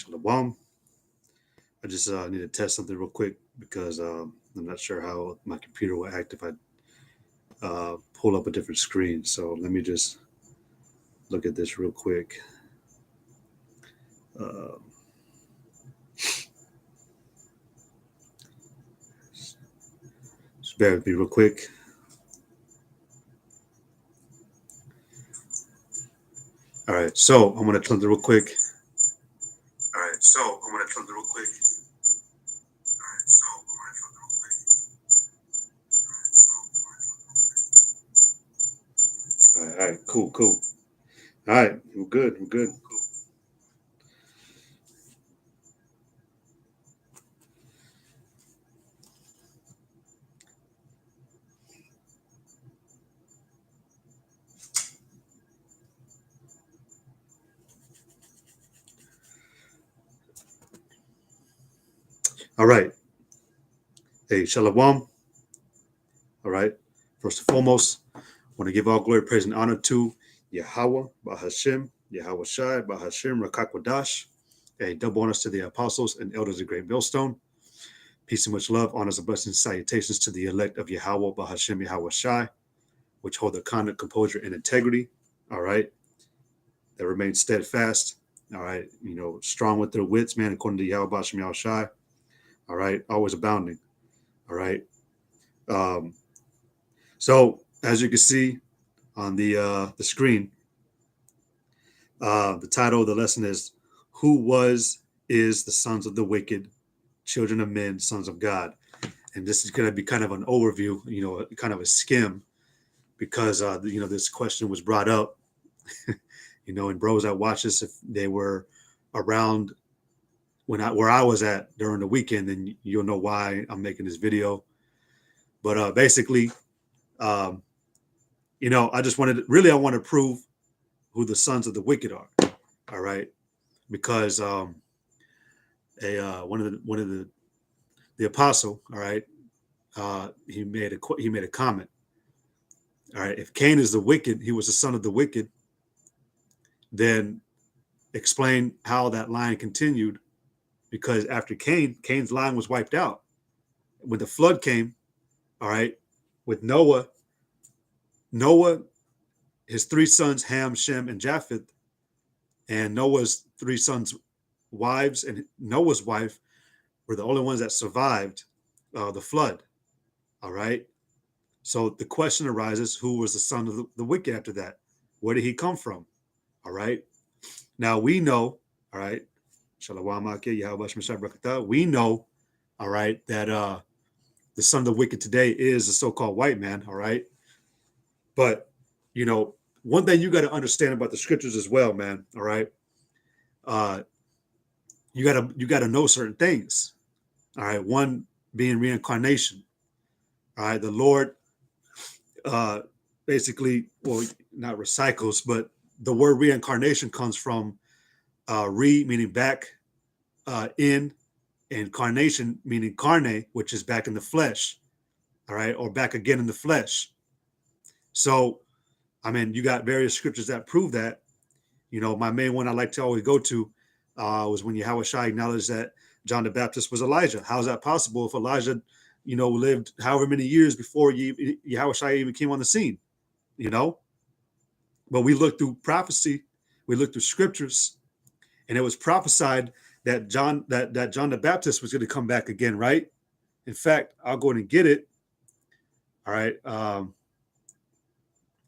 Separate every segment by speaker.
Speaker 1: Shalom. I just need to test something real quick because I'm not sure how my computer will act if I pull up a different screen. So let me just look at this real quick. Uh, just bear with me real quick. All right, so I'm going to turn it real quick. All right, so I'm going to turn it real quick. All right, cool. All right, we're good. All right. Hey, Shalom. All right. First and foremost, I want to give all glory, praise, and honor to Yahweh, Bahashem, Yahweh Shai, Bahashem, Rakakwadash. Hey, double honors to the apostles and elders of Great Millstone. Peace and much love, honors and blessings, salutations to the elect of Yahweh, Bahashem, Yahweh Shai, which hold their conduct, composure, and integrity. All right. That remain steadfast. All right. Strong with their wits, man, according to Yahweh, Bahashem, Yahweh Shai. All right. Always abounding. All right. So as you can see on the screen, the title of the lesson is "Who is the sons of the wicked, children of men, sons of God," and this is going to be kind of an overview, kind of a skim, because this question was brought up, and bros that watch this, if they were around where I was at during the weekend, then you'll know why I'm making this video. But basically, I just I want to prove who the sons of the wicked are. All right, because one of the apostle, all right, he made a comment. All right, if Cain is the wicked, he was the son of the wicked, then explain how that line continued, because after Cain's line was wiped out when the flood came. All right, with Noah, his three sons, Ham, Shem, and Japheth, and Noah's three sons' wives and Noah's wife were the only ones that survived the flood. All right. So the question arises, who was the son of the wicked after that? Where did he come from? All right. Now we know, all right, we know, all right, that the son of the wicked today is the so-called white man. All right. But, one thing you got to understand about the scriptures as well, man. All right. You gotta know certain things. All right. One being reincarnation. All right. The Lord basically, well, not recycles, but the word reincarnation comes from meaning back, in, and carnation meaning carne, which is back in the flesh. All right. Or back again in the flesh. So, you got various scriptures that prove that. My main one I like to always go to was when Yahweh Shai acknowledged that John the Baptist was Elijah. How is that possible if Elijah, lived however many years before Yahweh Shai even came on the scene? But we look through prophecy, we look through scriptures, and it was prophesied that John the Baptist was going to come back again, right? In fact, I'll go ahead and get it. All right.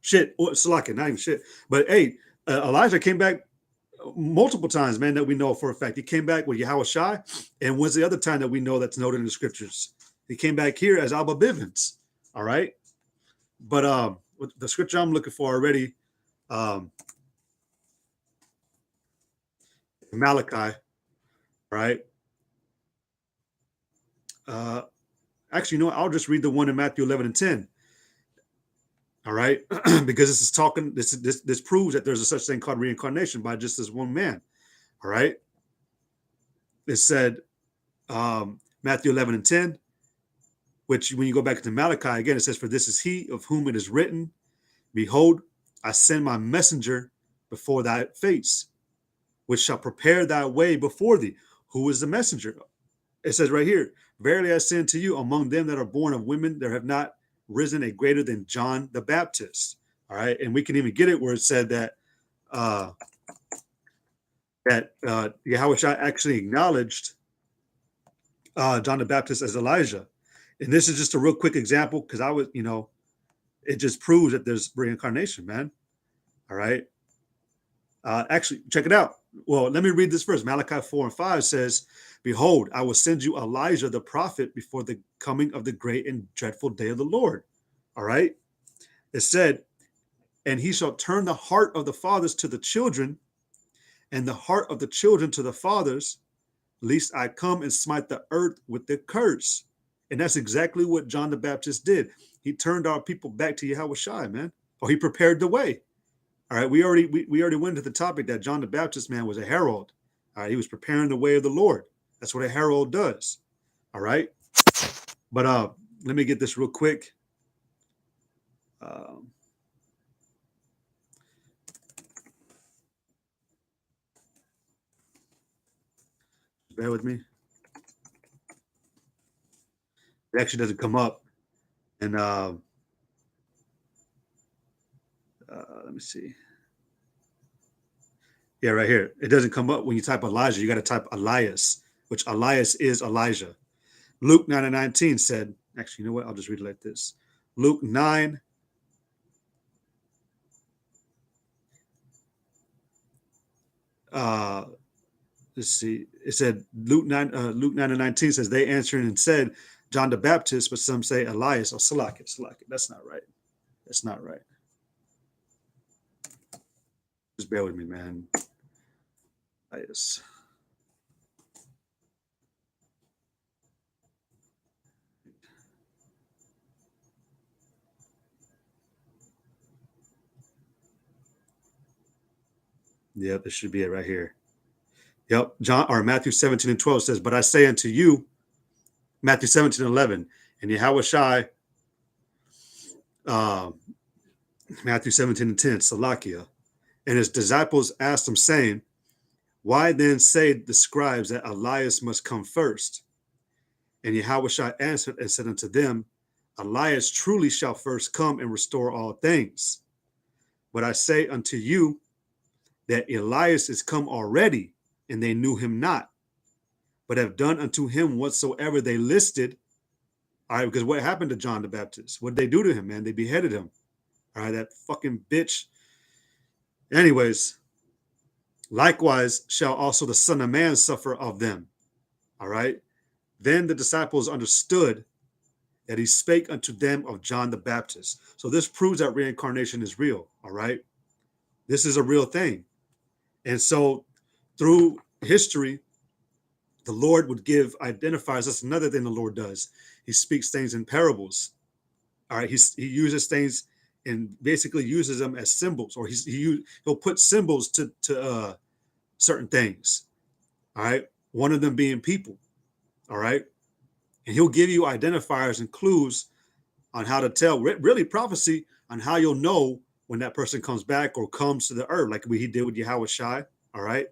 Speaker 1: Salaki, not even shit. But hey, Elijah came back multiple times, man, that we know for a fact. He came back with Yahweh Shai, and when's the other time that we know that's noted in the scriptures? He came back here as Abba Bivens. All right. But the scripture I'm looking for already, Malachi, right? Actually, I'll just read the one in Matthew 11 and 10. All right, because this is talking. This proves that there's a such thing called reincarnation by just this one man. All right, it said Matthew 11 and 10, which when you go back to Malachi again, it says, "For this is he of whom it is written, behold, I send my messenger before thy face, which shall prepare thy way before thee. Who is the messenger? It says right here, verily I say unto you, among them that are born of women, there have not risen a greater than John the Baptist. All right. And we can even get it where it said that Yahweh actually acknowledged John the Baptist as Elijah. And this is just a real quick example because it just proves that there's reincarnation, man. All right. Actually, check it out. Well, let me read this first. Malachi 4:5 says, behold, I will send you Elijah the prophet before the coming of the great and dreadful day of the Lord. All right. It said, and he shall turn the heart of the fathers to the children and the heart of the children to the fathers, lest I come and smite the earth with the curse. And that's exactly what John the Baptist did. He turned our people back to Yahweh Shai, man. Or he prepared the way. All right, we already went to the topic that John the Baptist, man, was a herald. All right, he was preparing the way of the Lord. That's what a herald does. All right, but let me get this real quick. Bear with me. It actually doesn't come up, and let me see. Yeah, right here. It doesn't come up when you type Elijah. You got to type Elias, which Elias is Elijah. Luke 9:19 said, actually, you know what? I'll just read it like this. Luke 9. Let's see. It said Luke 9:19 says, they answered and said, John the Baptist, but some say Elias or Salakia. That's not right. That's not right. Just bear with me, man. Elias. Yep, it should be it right here. Yep, Matthew 17:12 says, but I say unto you, Matthew 17:11, and Yahweh Shai, Matthew 17:10, Salakia. And his disciples asked him, saying, why then say the scribes that Elias must come first? And Yahweh Shai answered and said unto them, Elias truly shall first come and restore all things. But I say unto you that Elias is come already, and they knew him not, but have done unto him whatsoever they listed. All right, because what happened to John the Baptist? What did they do to him, man? They beheaded him. All right, that fucking bitch. Anyways, likewise shall also the Son of Man suffer of them. All right. Then the disciples understood that he spake unto them of John the Baptist. So this proves that reincarnation is real. All right. This is a real thing. And so through history, the Lord would give identifiers. That's another thing the Lord does. He speaks things in parables. All right. He uses things and basically uses them as symbols, or he'll put symbols to certain things. All right. One of them being people. All right. And he'll give you identifiers and clues on how to tell, really prophecy on how you'll know when that person comes back or comes to the earth, like he did with Yahweh Shai. All right.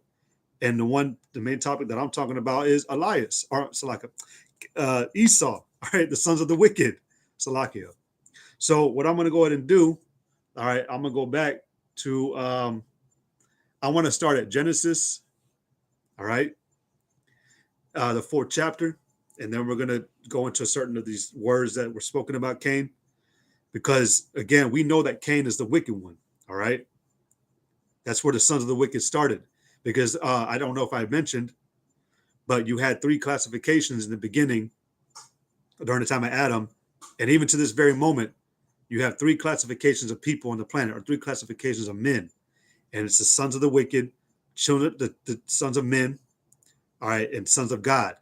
Speaker 1: And the main topic that I'm talking about is Elias, or Salakia, Esau. All right. The sons of the wicked, Salakia. So what I'm going to go ahead and do, all right, I'm going to go back to, I want to start at Genesis. All right. The 4th chapter. And then we're going to go into certain of these words that were spoken about Cain. Because, again, we know that Cain is the wicked one. All right. That's where the sons of the wicked started. Because I don't know if I mentioned, but you had 3 classifications in the beginning during the time of Adam. And even to this very moment, you have 3 classifications of people on the planet, or 3 classifications of men. And it's the sons of the wicked, children, the sons of men, all right, and sons of God.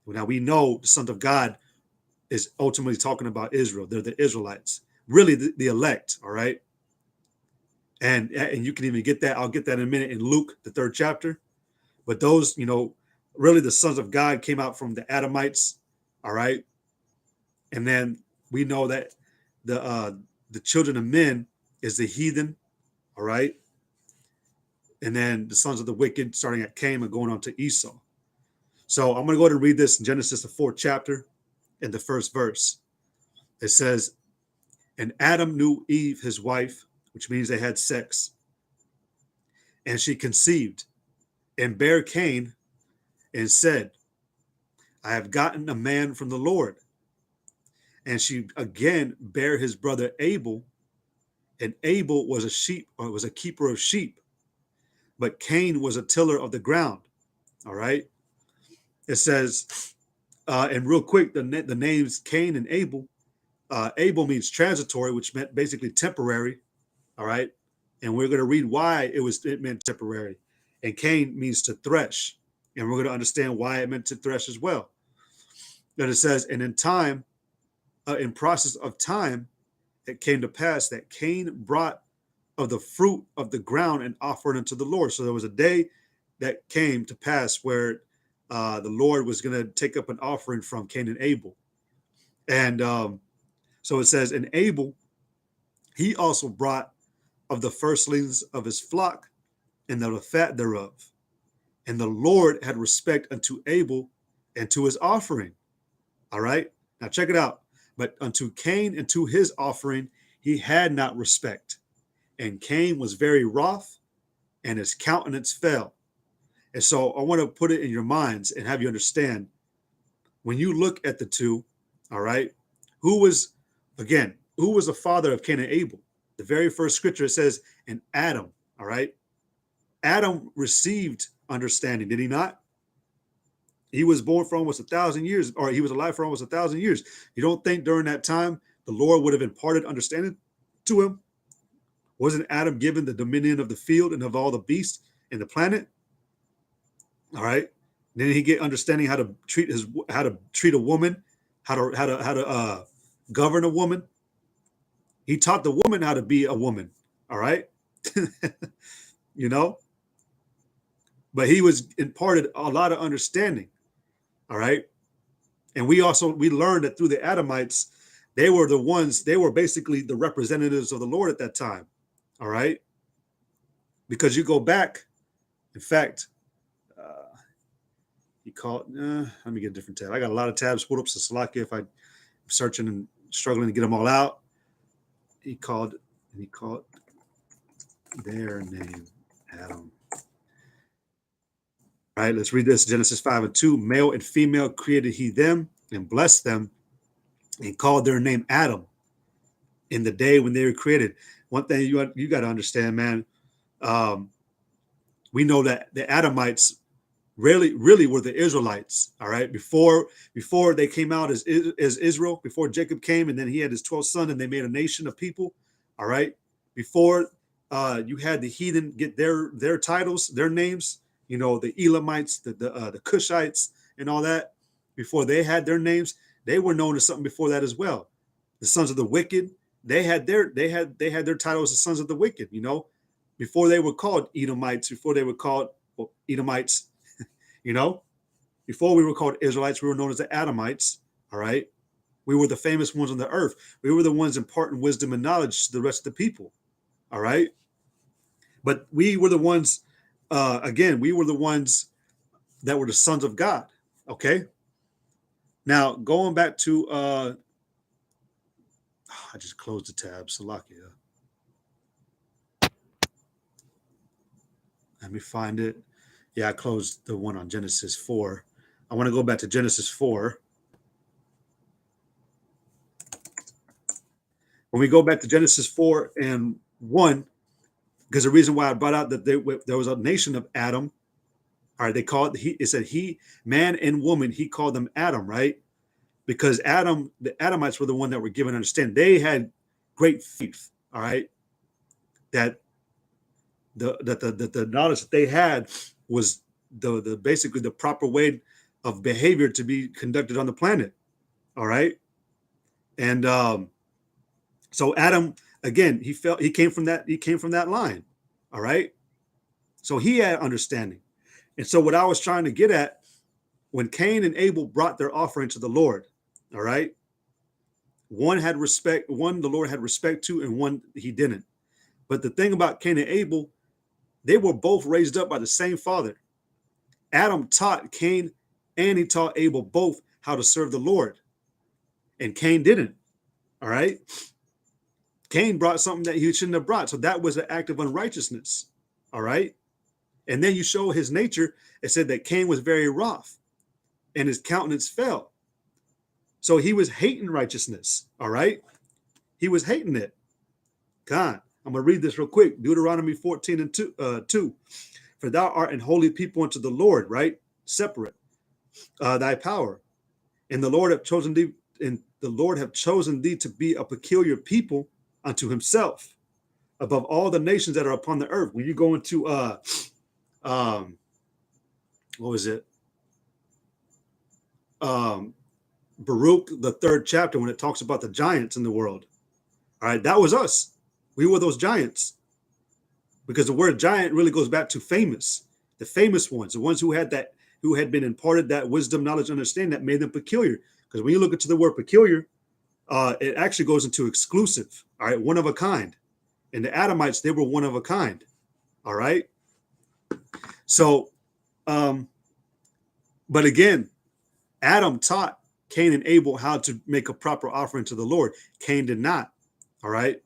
Speaker 1: Now we know the sons of God is ultimately talking about Israel. They're the Israelites, really the elect. All right. And you can even get that. I'll get that in a minute in Luke, the 3rd chapter. But those, really the sons of God came out from the Adamites. All right. And then we know that the children of men is the heathen. All right. and then the sons of the wicked, starting at Cain and going on to Esau. So I'm going to go ahead and read this in Genesis, the 4th chapter, in the 1st verse. It says, and Adam knew Eve, his wife, which means they had sex, and she conceived and bare Cain and said, I have gotten a man from the Lord. And she again bare his brother Abel, and Abel was a keeper of sheep, but Cain was a tiller of the ground. All right. It says, and real quick, the names Cain and Abel. Abel means transitory, which meant basically temporary. All right. And we're going to read why it meant temporary. And Cain means to thresh. And we're going to understand why it meant to thresh as well. Then it says, and in process of time, it came to pass that Cain brought of the fruit of the ground and offered unto the Lord. So there was a day that came to pass where the Lord was going to take up an offering from Cain and Abel. And so it says, and Abel, he also brought of the firstlings of his flock and of the fat thereof. And the Lord had respect unto Abel and to his offering. All right. Now check it out. But unto Cain and to his offering, he had not respect. And Cain was very wroth, and his countenance fell. And so I want to put it in your minds and have you understand, when you look at the two, all right, who was the father of Cain and Abel? The very first scripture, it says, and Adam, all right? Adam received understanding, did he not? He was born for almost 1,000 years, or he was alive for almost 1,000 years. You don't think during that time the Lord would have imparted understanding to him? Wasn't Adam given the dominion of the field and of all the beasts in the planet? All right. Then he get understanding how to treat a woman, how to govern a woman. He taught the woman how to be a woman. All right. You know, but he was imparted a lot of understanding. All right. And we learned that through the Adamites, they were basically the representatives of the Lord at that time. All right. Because you go back, in fact, he called, let me get a different tab. I got a lot of tabs pulled up, so Salakia if I'm searching and struggling to get them all out. He called their name Adam. All right, let's read this. Genesis 5:2. Male and female created he them and blessed them and called their name Adam in the day when they were created. One thing you got to understand, man, we know that the Adamites really were the Israelites, all right? Before they came out as Israel, before Jacob came and then he had his 12th son and they made a nation of people, all right? Before you had the heathen get their titles, their names, you know, the Elamites, the Cushites and all that, before they had their names, they were known as something before that as well. The sons of the wicked, they had their titles as sons of the wicked, you know, before they were called Edomites, before they were called Edomites, you know, before we were called Israelites, we were known as the Adamites. All right. We were the famous ones on the earth. We were the ones imparting wisdom and knowledge to the rest of the people. All right. But we were the ones, we were the ones that were the sons of God. Okay. Now, going back to, I just closed the tab. Salakia. Let me find it. Yeah, I closed the one on Genesis 4. I want to go back to Genesis 4. When we go back to Genesis 4 and 1, because the reason why I brought out that there was a nation of Adam, all right, it said man and woman, he called them Adam, right? Because the Adamites were the one that were given understanding. They had great faith, all right, that the knowledge that they had was the basically the proper way of behavior to be conducted on the planet. All right. And so Adam, again, he came from that line. All right. So he had understanding. And so what I was trying to get at, when Cain and Abel brought their offering to the Lord, all right, one the Lord had respect to, and one he didn't. But the thing about Cain and Abel, They were both raised up by the same father. Adam taught Cain and he taught Abel both how to serve the Lord. And Cain didn't. All right. Cain brought something that he shouldn't have brought. So that was an act of unrighteousness. All right. And then you show his nature. It said that Cain was very wroth and his countenance fell. So he was hating righteousness. All right. He was hating it. God, I'm going to read this real quick. Deuteronomy 14 and 2. For thou art an holy people unto the Lord, right? Separate thy power. And the Lord have chosen thee, and the Lord have chosen thee to be a peculiar people unto himself above all the nations that are upon the earth. When you go into what was it? Baruch, the 3rd chapter, when it talks about the giants in the world. All right, that was us. We were those giants. Because the word giant really goes back to famous, the famous ones, the ones who had been imparted that wisdom, knowledge, understanding that made them peculiar. Because when you look into the word peculiar, it actually goes into exclusive, all right, one of a kind. And the Adamites, they were one of a kind, all right? So, but again, Adam taught Cain and Abel how to make a proper offering to the Lord. Cain did not, all right?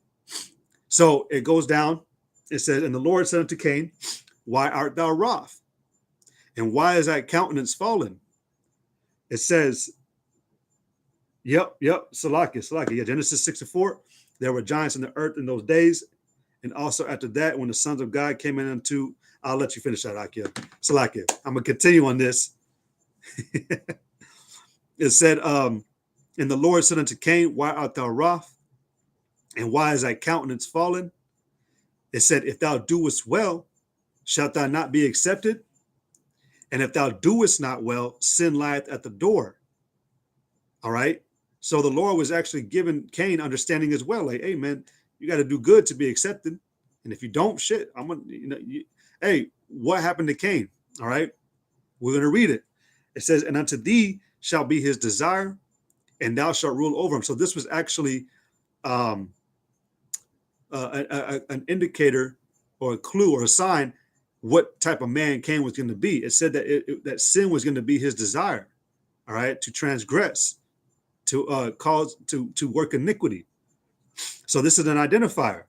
Speaker 1: So it goes down. It says, and the Lord said unto Cain, why art thou wroth? And why is thy countenance fallen? It says, Salakia. Yeah, Genesis 6:4. There were giants in the earth in those days. And also after that, when the sons of God came in unto, I'll let you finish that, Akia. Salakia. I'm going to continue on this. It said, and the Lord said unto Cain, why art thou wroth? And why is thy countenance fallen? It said, if thou doest well, shalt thou not be accepted? And if thou doest not well, sin lieth at the door. All right. So the Lord was actually giving Cain understanding as well. Like, hey, man, you got to do good to be accepted. And if you don't, shit, I'm going to, hey, what happened to Cain? All right. We're going to read it. It says, and unto thee shall be his desire, and thou shalt rule over him. So this was actually an indicator or a clue or a sign what type of man Cain was going to be. It said that that sin was going to be his desire, all right, to transgress, to cause, to work iniquity. So this is an identifier,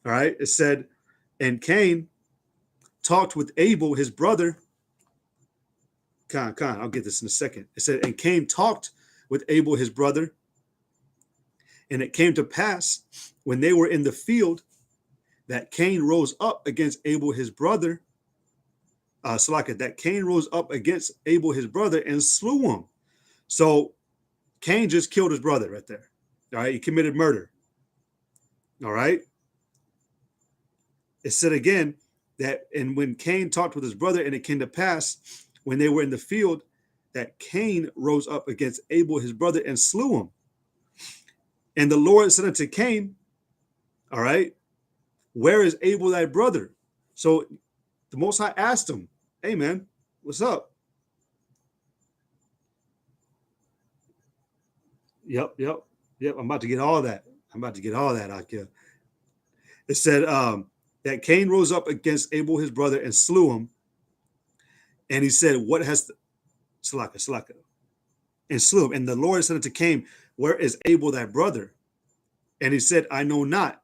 Speaker 1: all right. It said, and Cain talked with Abel, his brother. I'll get this in a second. It said, and Cain talked with Abel, his brother. And it came to pass when they were in the field that Cain rose up against Abel, his brother. That Cain rose up against Abel, his brother, and slew him. So Cain just killed his brother right there. All right. He committed murder. All right. It said again that, and when Cain talked with his brother, and it came to pass when they were in the field that Cain rose up against Abel, his brother, and slew him. And the Lord said unto Cain, all right, where is Abel thy brother? So the Most High asked him, hey, man, what's up? Yep. I'm about to get all that. Akia. It said that Cain rose up against Abel, his brother, and slew him. And he said, what has Salaka, and slew him. And the Lord said unto Cain, where is Abel thy brother? And he said, I know not.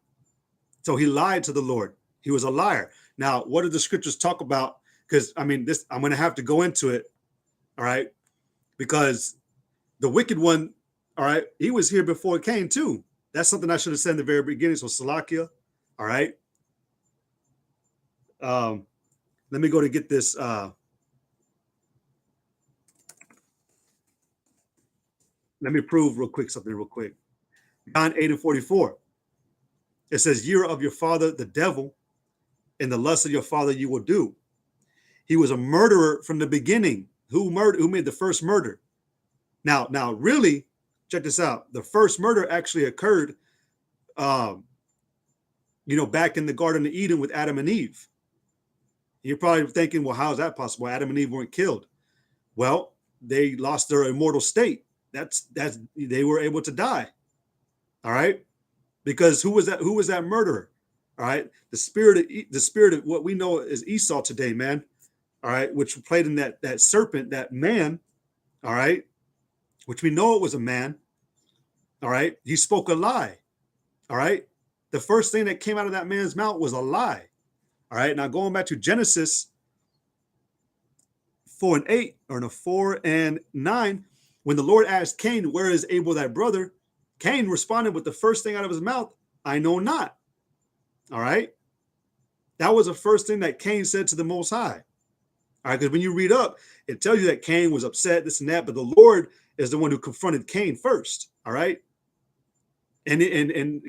Speaker 1: So he lied to the Lord. He was a liar. Now, what do the scriptures talk about? Because I mean, this, I'm going to have to go into it. All right. Because the wicked one, all right, he was here before Cain too. That's something I should have said in the very beginning. So Salakia. All right. Let me go to get this. Let me prove something real quick. John 8:44. It says, "Ye are of your father the devil, and the lust of your father you will do." He was a murderer from the beginning. Who made the first murder? Now, really, check this out. The first murder actually occurred, back in the Garden of Eden with Adam and Eve. You're probably thinking, well, how is that possible? Adam and Eve weren't killed. Well, they lost their immortal state. That's they were able to die. All right, because who was that? Who was that murderer? All right, the spirit of what we know is Esau today, man. All right, which played in that serpent, that man. All right, which we know it was a man. All right, he spoke a lie. All right, the first thing that came out of that man's mouth was a lie. All right, now going back to Genesis 4:8, or no, 4:9, when the Lord asked Cain, "Where is Abel thy brother?" Cain responded with the first thing out of his mouth, "I know not." All right, that was the first thing that Cain said to the Most High. All right, because when you read up, it tells you that Cain was upset, this and that, but the Lord is the one who confronted Cain first. All right, and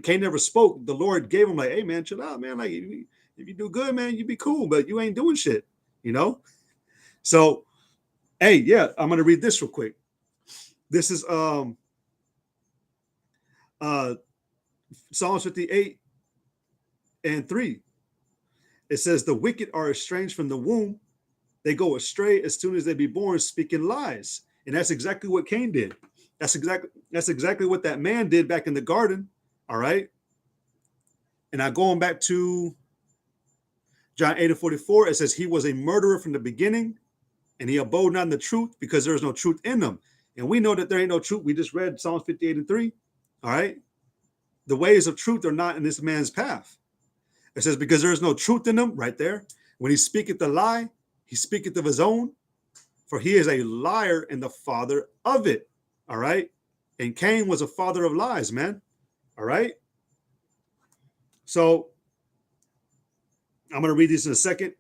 Speaker 1: Cain never spoke. The Lord gave him like, "Hey man, chill out, man. Like if you do good, man, you be cool, but you ain't doing shit." You know. So, hey, yeah, I'm gonna read this real quick. This is Psalms 58:3. It says, "The wicked are estranged from the womb; they go astray as soon as they be born, speaking lies." And that's exactly what Cain did. That's exactly what that man did back in the garden. All right. And now going back to John 8:44, it says, "He was a murderer from the beginning, and he abode not in the truth, because there is no truth in him." And we know that there ain't no truth. We just read Psalms 58:3. All right. The ways of truth are not in this man's path. It says, "Because there is no truth in him," right there. "When he speaketh a lie, he speaketh of his own, for he is a liar and the father of it." All right. And Cain was a father of lies, man. All right. So I'm going to read these in a second.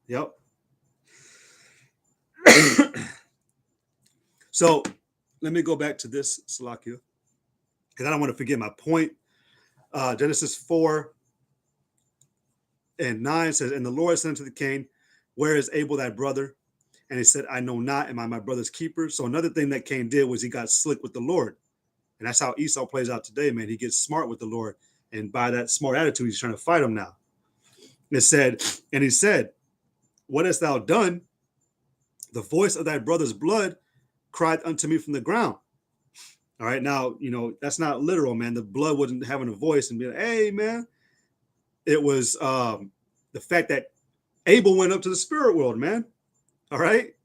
Speaker 1: Yep. So let me go back to this, Salakia, because I don't want to forget my point. Genesis 4:9 says, "And the Lord said unto the Cain, Where is Abel thy brother? And he said, I know not. Am I my brother's keeper?" So another thing that Cain did was he got slick with the Lord. And that's how Esau plays out today, man. He gets smart with the Lord. And by that smart attitude, he's trying to fight him now. It said, and he said, "What hast thou done? The voice of thy brother's blood cried unto me from the ground." All right, now, that's not literal, man. The blood wasn't having a voice and be like, "Hey, man." It was the fact that Abel went up to the spirit world, man. All right.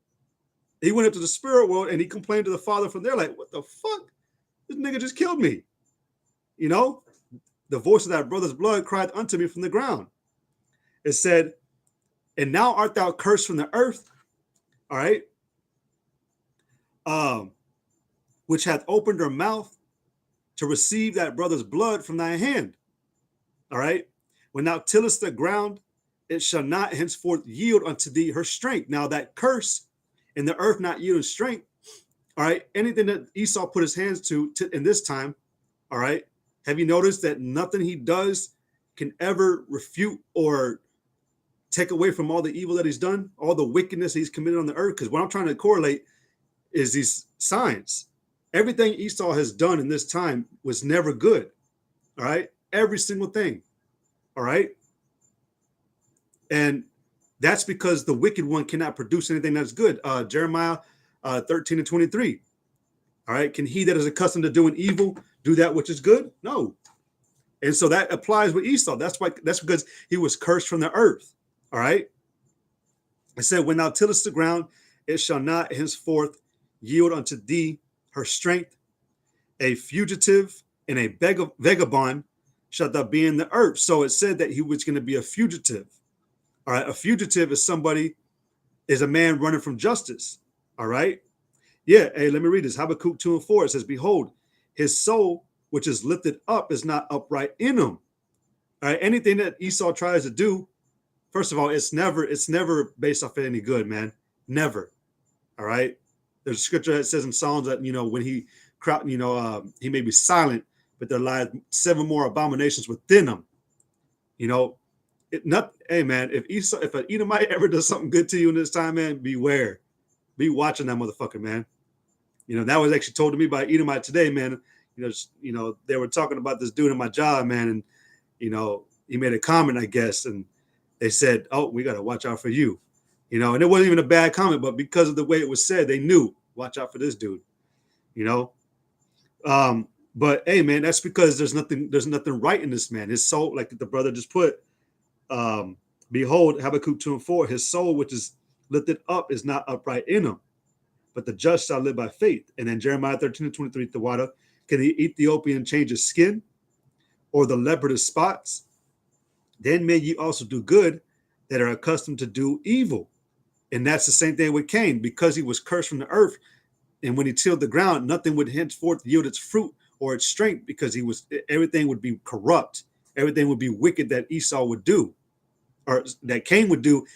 Speaker 1: He went up to the spirit world and he complained to the father from there, like, "What the fuck? This nigga just killed me." The voice of that brother's blood cried unto me from the ground. It said, "And now art thou cursed from the earth," all right, "which hath opened her mouth to receive that brother's blood from thy hand." All right. "When thou tillest the ground, it shall not henceforth yield unto thee her strength." Now that curse in the earth not yielding strength, all right, anything that Esau put his hands to in this time, all right, have you noticed that nothing he does can ever refute or take away from all the evil that he's done, all the wickedness he's committed on the earth? Because what I'm trying to correlate is these signs. Everything Esau has done in this time was never good. All right. Every single thing. All right. And that's because the wicked one cannot produce anything that's good. Jeremiah 13:23. All right. "Can he that is accustomed to doing evil do that which is good? No." And so that applies with Esau. That's because he was cursed from the earth. All right. It said, "When thou tillest the ground, it shall not henceforth yield unto thee her strength. A fugitive and a vagabond shalt thou be in the earth." So it said that he was going to be a fugitive. All right. A fugitive is a man running from justice. All right. Yeah. Hey, let me read this. Habakkuk 2:4. It says, "Behold, his soul, which is lifted up, is not upright in him." All right. Anything that Esau tries to do, first of all, it's never based off of any good, man. Never. All right. There's a scripture that says in Psalms that, when he may be silent, but there lies 7 more abominations within him. Hey man, if an Edomite ever does something good to you in this time, man, beware. Be watching that motherfucker, man. That was actually told to me by Edomite today, man. They were talking about this dude in my job, man, and he made a comment, I guess, and they said, "Oh, we got to watch out for you." And it wasn't even a bad comment, but because of the way it was said, they knew, watch out for this dude. But hey, man, that's because there's nothing right in this man. His soul, like the brother just put, behold, Habakkuk 2:4, his soul which is lifted up is not upright in him, but the just shall live by faith. And then Jeremiah 13:23, the water, can the Ethiopian change his skin, or the leopard his spots? Then may ye also do good that are accustomed to do evil. And that's the same thing with Cain, because he was cursed from the earth. And when he tilled the ground, nothing would henceforth yield its fruit or its strength, because everything would be corrupt. Everything would be wicked that Esau would do, or that Cain would do,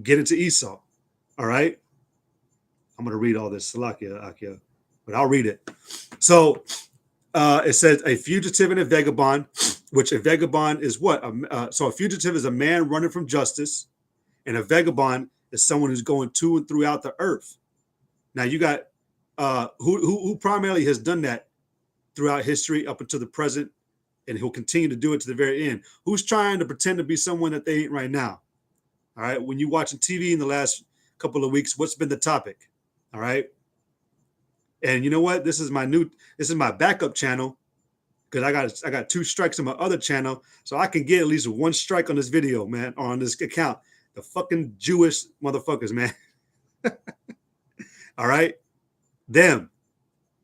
Speaker 1: get into Esau. All right. I'm going to read all this, Salakia, Akia, but I'll read it. So it says a fugitive and a vagabond, which a vagabond is what? So a fugitive is a man running from justice, and a vagabond is someone who's going to and throughout the earth. Now you got who primarily has done that throughout history up until the present, and he'll continue to do it to the very end. Who's trying to pretend to be someone that they ain't right now? All right. When you're watching TV in the last couple of weeks, what's been the topic? All right. And you know what? This is my backup channel, because I got 2 strikes on my other channel, so I can get at least 1 strike on this video, man, or on this account. The fucking Jewish motherfuckers, man. All right. Them,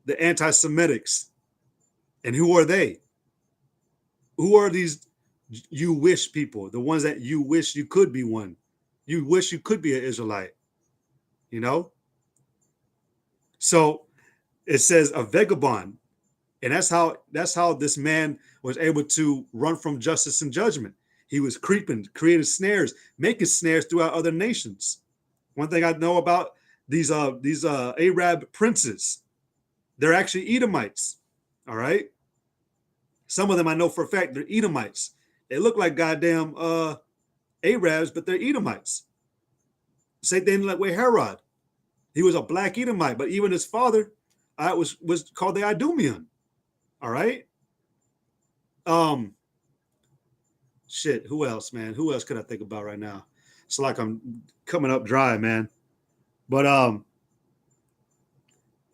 Speaker 1: the anti-Semitics. And who are they? Who are these you wish people? The ones that you wish you could be one. You wish you could be an Israelite. You know? So it says a vagabond. And that's how this man was able to run from justice and judgment. He was creeping, creating snares, making snares throughout other nations. One thing I know about these Arab princes, they're actually Edomites. All right. Some of them I know for a fact they're Edomites. They look like goddamn Arabs, but they're Edomites. Same thing like with Herod. He was a black Edomite, but even his father was called the Idumean. All right. Shit. Who else, man? Who else could I think about right now? It's like I'm coming up dry, man. But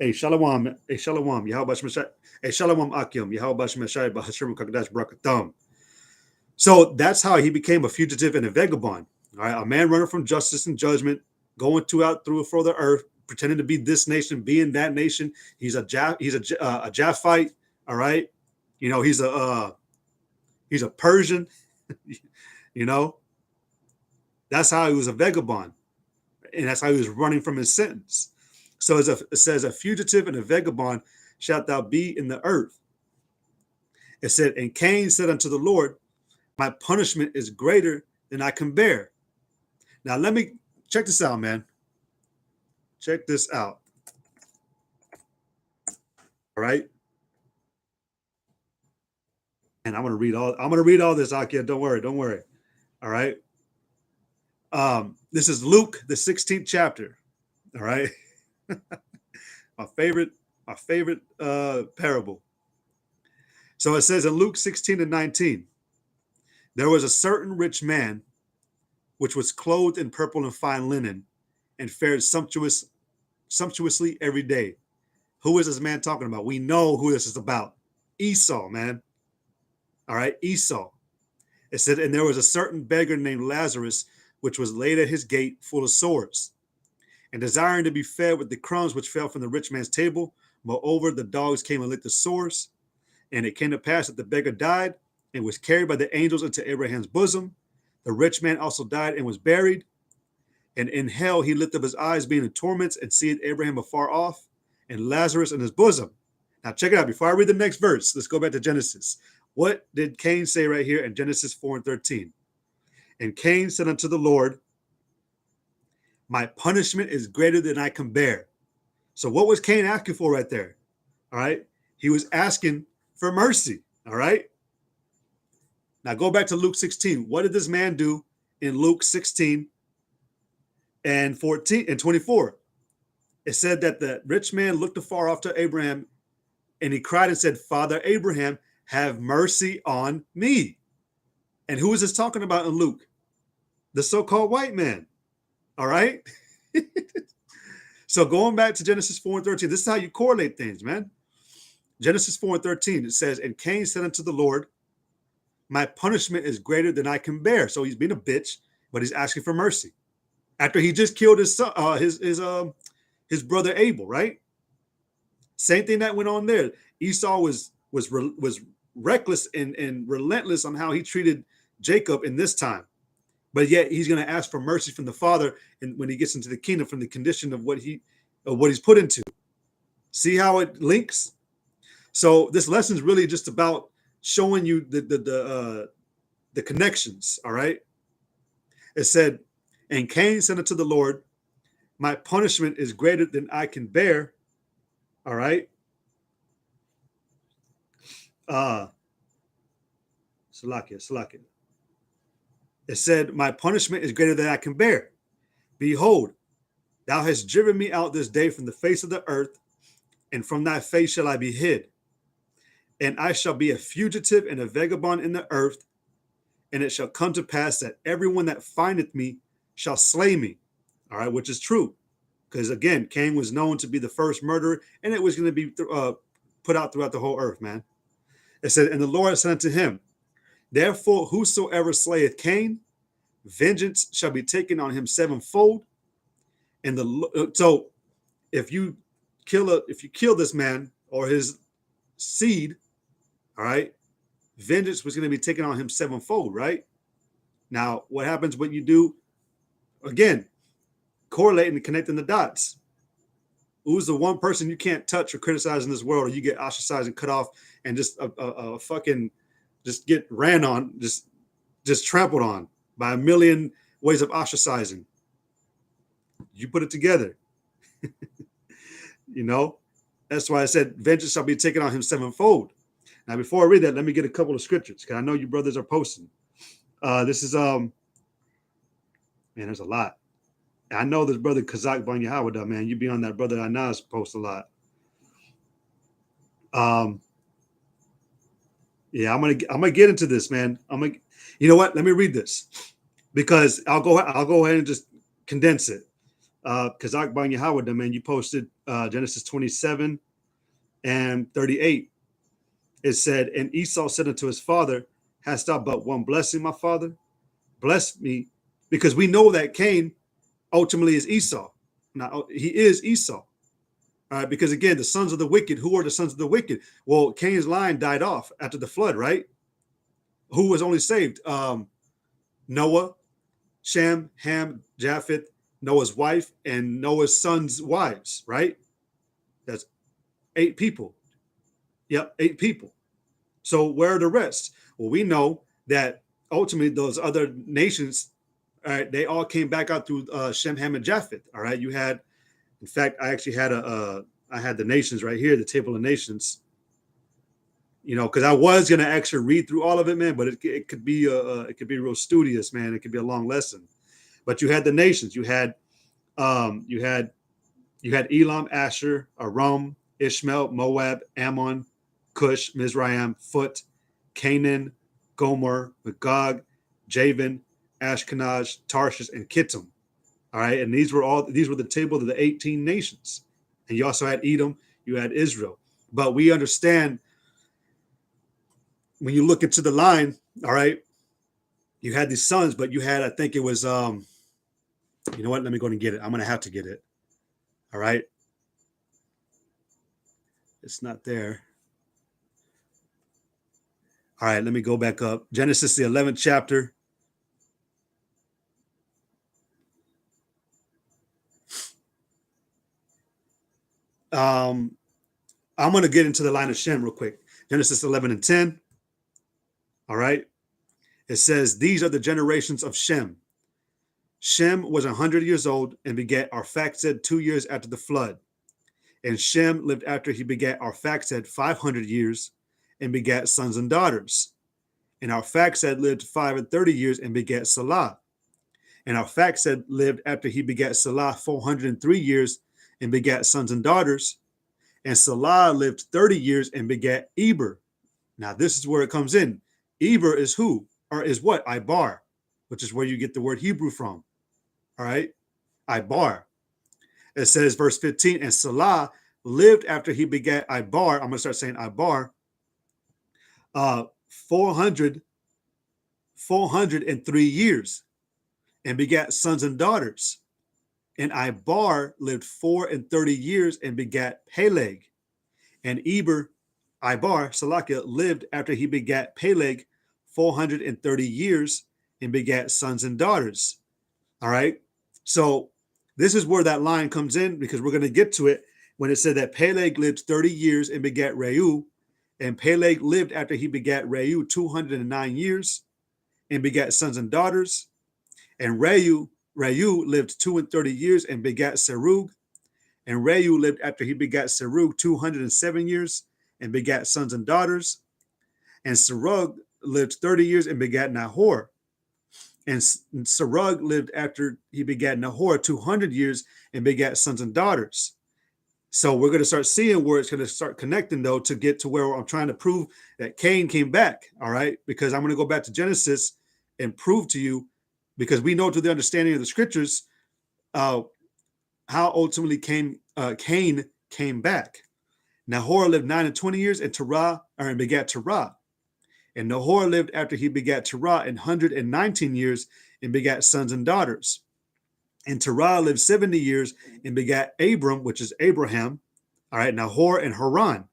Speaker 1: hey, shalom, Yahweh Shemashai, hey, shalom Akim, Yahweh Shemashai, Bahashim Kakadash Brakatham. So that's how he became a fugitive and a vagabond. All right, a man running from justice and judgment, going through the earth, pretending to be this nation, being that nation. He's a Japhite. All right, you know, he's a Persian. You know, that's how he was a vagabond, and that's how he was running from his sentence. So it says, a fugitive and a vagabond shalt thou be in the earth. It said, and Cain said unto the Lord, my punishment is greater than I can bear. Now let me check this out, man. Check this out. All right. And I'm gonna read all this, Akia. Don't worry. All right. This is Luke, the 16th chapter. All right. my favorite parable. So it says in Luke 16:19, there was a certain rich man which was clothed in purple and fine linen, and fared sumptuously every day. Who is this man talking about? We know who this is about. Esau, man. All right, Esau. It said, and there was a certain beggar named Lazarus, which was laid at his gate full of sores, and desiring to be fed with the crumbs which fell from the rich man's table. Moreover, the dogs came and licked the sores. And it came to pass that the beggar died and was carried by the angels into Abraham's bosom. The rich man also died and was buried. And in hell he lifted up his eyes, being in torments, and seeth Abraham afar off, and Lazarus in his bosom. Now check it out. Before I read the next verse, let's go back to Genesis. What did Cain say right here in Genesis 4:13? And Cain said unto the Lord, my punishment is greater than I can bear. So what was Cain asking for right there? All right. He was asking for mercy. All right. Now go back to Luke 16. What did this man do in Luke 16 and 14 and 24? It said that the rich man looked afar off to Abraham, and he cried and said, Father Abraham, have mercy on me. And who is this talking about in Luke? The so-called white man. All right. So going back to Genesis 4:13, this is how you correlate things, man. Genesis 4:13, it says, and Cain said unto the Lord, my punishment is greater than I can bear. So he's being a bitch, but he's asking for mercy. After he just killed his son, his brother Abel, right? Same thing that went on there. Esau was reckless and relentless on how he treated Jacob in this time. But yet he's going to ask for mercy from the Father, and when he gets into the kingdom, from the condition of what he's put into. See how it links? So this lesson is really just about showing you the connections. All right. It said, and Cain said unto the Lord, my punishment is greater than I can bear. All right. Salakia. It said, my punishment is greater than I can bear. Behold, thou hast driven me out this day from the face of the earth, and from thy face shall I be hid. And I shall be a fugitive and a vagabond in the earth. And it shall come to pass that everyone that findeth me shall slay me. All right, which is true. Because again, Cain was known to be the first murderer, and it was going to be put out throughout the whole earth, man. It said, and the Lord said unto him, therefore, whosoever slayeth Cain, vengeance shall be taken on him sevenfold. And so if you kill this man or his seed, all right, vengeance was going to be taken on him sevenfold, right? Now, what happens when you do, again, correlating and connecting the dots? Who's the one person you can't touch or criticize in this world, or you get ostracized and cut off and just fucking just get ran on, just trampled on by a million ways of ostracizing? You put it together. You know, that's why I said vengeance shall be taken on him sevenfold. Now, before I read that, let me get a couple of scriptures, because I know you brothers are posting. This is man, there's a lot. I know this brother Kazak Ban Yahawada, man. You be on that brother Anas post a lot. Yeah, I'm gonna get into this, man. You know what? Let me read this, because I'll go ahead and just condense it. Kazak Ban Yahawada, man, you posted Genesis 27 and 38. It said, and Esau said unto his father, hast thou but one blessing, my father? Bless me, because we know that Cain ultimately is Esau. Now, he is Esau. All right, because again, the sons of the wicked, who are the sons of the wicked? Well, Cain's line died off after the flood, right? Who was only saved? Noah, Shem, Ham, Japheth, Noah's wife, and Noah's sons' wives, right? That's 8 people. Yep, 8 people. So where are the rest? Well, we know that ultimately those other nations, all right, they all came back out through Shem, Ham, and Japheth. All right, you had, in fact, I actually had I had the nations right here, the table of nations. You know, because I was gonna actually read through all of it, man, but it could be real studious, man. It could be a long lesson. But you had the nations. You had Elam, Asher, Aram, Ishmael, Moab, Ammon, Cush, Mizraim, Phut, Canaan, Gomer, Magog, Javan, Ashkenaz, Tarshish, and Kittim. All right, and these were the table of the 18 nations. And you also had Edom, you had Israel. But we understand when you look into the line, all right, you had these sons, but you had, I think it was, you know what? Let me go and get it. I'm going to have to get it. All right. It's not there. All right, let me go back up. Genesis, the 11th chapter. I'm going to get into the line of Shem real quick. Genesis 11 and 10. All right. It says, these are the generations of Shem. Shem was 100 years old and begat Arphaxad 2 years after the flood. And Shem lived after he begat Arphaxad 500 years and begat sons and daughters. And Arphaxad lived 35 years and begat Salah. And Arphaxad lived after he begat Salah 403 years and begat sons and daughters. And Salah lived 30 years and begat Eber. Now, this is where it comes in. Eber is who? Or is what? Ibar, which is where you get the word Hebrew from. All right? Ibar. It says, verse 15, and Salah lived after he begat Ibar. I'm going to start saying Ibar. 403 years and begat sons and daughters. And Ibar lived 34 years and begat Peleg. And Ibar, Salakia, lived after he begat Peleg 430 years and begat sons and daughters. All right. So this is where that line comes in, because we're going to get to it when it said that Peleg lived 30 years and begat Reu. And Peleg lived after he begat Reu 209 years and begat sons and daughters. And Reu lived 230 years and begat Serug. And Reu lived after he begat Serug 207 years and begat sons and daughters. And Serug lived 30 years and begat Nahor. And Serug lived after he begat Nahor 200 years and begat sons and daughters. So we're going to start seeing where it's going to start connecting, though, to get to where I'm trying to prove that Cain came back. All right, because I'm going to go back to Genesis and prove to you, because we know through the understanding of the scriptures how ultimately Cain came back. Nahor lived 9 and 20 years and begat Terah. And Nahor lived after he begat Terah 119 years and begat sons and daughters. And Terah lived 70 years and begat Abram, which is Abraham. All right, Nahor and Haran.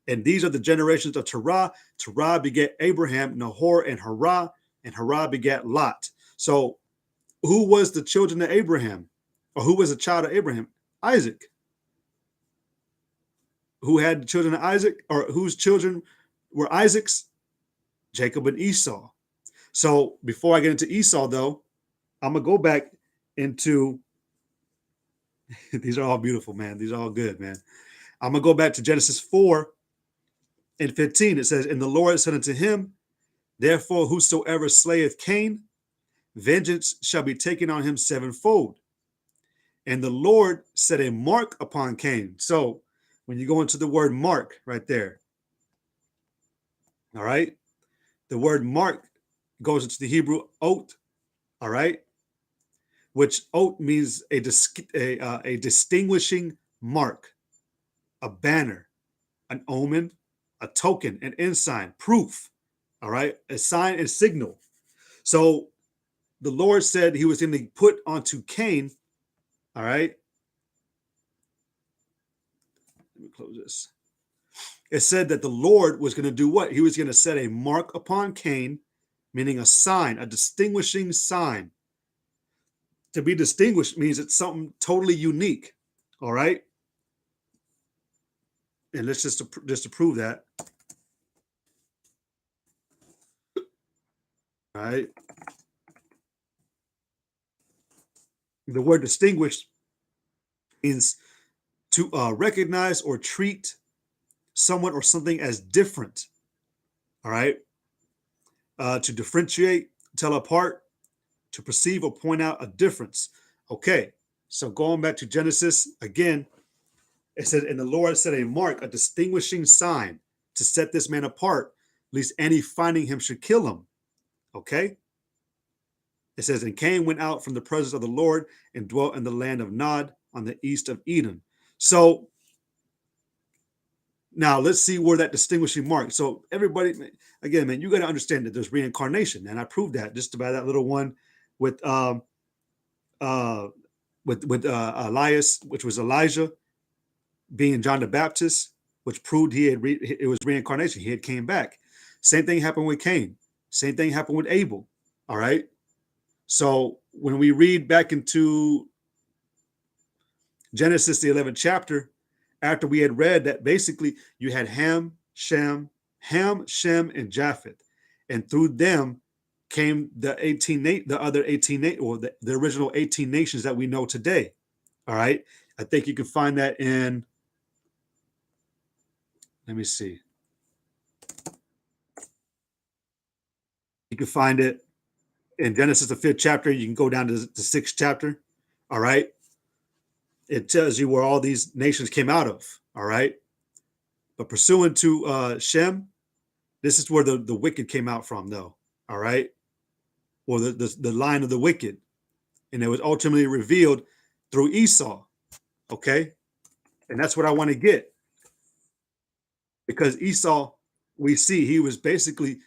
Speaker 1: And these are the generations of Terah. Terah begat Abraham, Nahor, and Haran begat Lot. So who was the children of Abraham? Or who was a child of Abraham? Isaac. Who had the children of Isaac, or whose children were Isaac's? Jacob and Esau. So before I get into Esau, though, I'm going to go back into, these are all beautiful, man. These are all good, man. I'm going to go back to Genesis 4 and 15. It says, and the Lord said unto him, therefore whosoever slayeth Cain, vengeance shall be taken on him sevenfold. And the Lord set a mark upon Cain. So when you go into the word mark right there, all right, the word mark goes into the Hebrew ot, all right, which ot means a distinguishing mark, a banner, an omen, a token, an ensign, proof, all right, a sign and signal. So the Lord said he was going to put onto Cain, all right. Let me close this. It said that the Lord was going to do what? He was going to set a mark upon Cain, meaning a sign, a distinguishing sign. To be distinguished means it's something totally unique. All right. And let's just to prove that. All right. The word distinguished means to recognize or treat someone or something as different. All right. To differentiate, tell apart, to perceive or point out a difference. Okay. So going back to Genesis again, it said, and the Lord set a mark, a distinguishing sign to set this man apart, lest any finding him should kill him. Okay. It says, and Cain went out from the presence of the Lord and dwelt in the land of Nod on the east of Eden. So now let's see where that distinguishing mark. So everybody, again, man, you got to understand that there's reincarnation, and I proved that just by that little one with Elias, which was Elijah, being John the Baptist, which proved it was reincarnation. He had came back. Same thing happened with Cain. Same thing happened with Abel. All right. So when we read back into Genesis, the 11th chapter, after we had read that basically you had Ham, Shem, and Japheth, and through them came the original 18 nations that we know today. All right. I think you can find that in, let me see. You can find it in Genesis, the 5th chapter. You can go down to the 6th chapter. All right. It tells you where all these nations came out of. All right. But pursuant to Shem, this is where the wicked came out from, though. All right. Or the line of the wicked. And it was ultimately revealed through Esau. Okay. And that's what I want to get. Because Esau, we see he was basically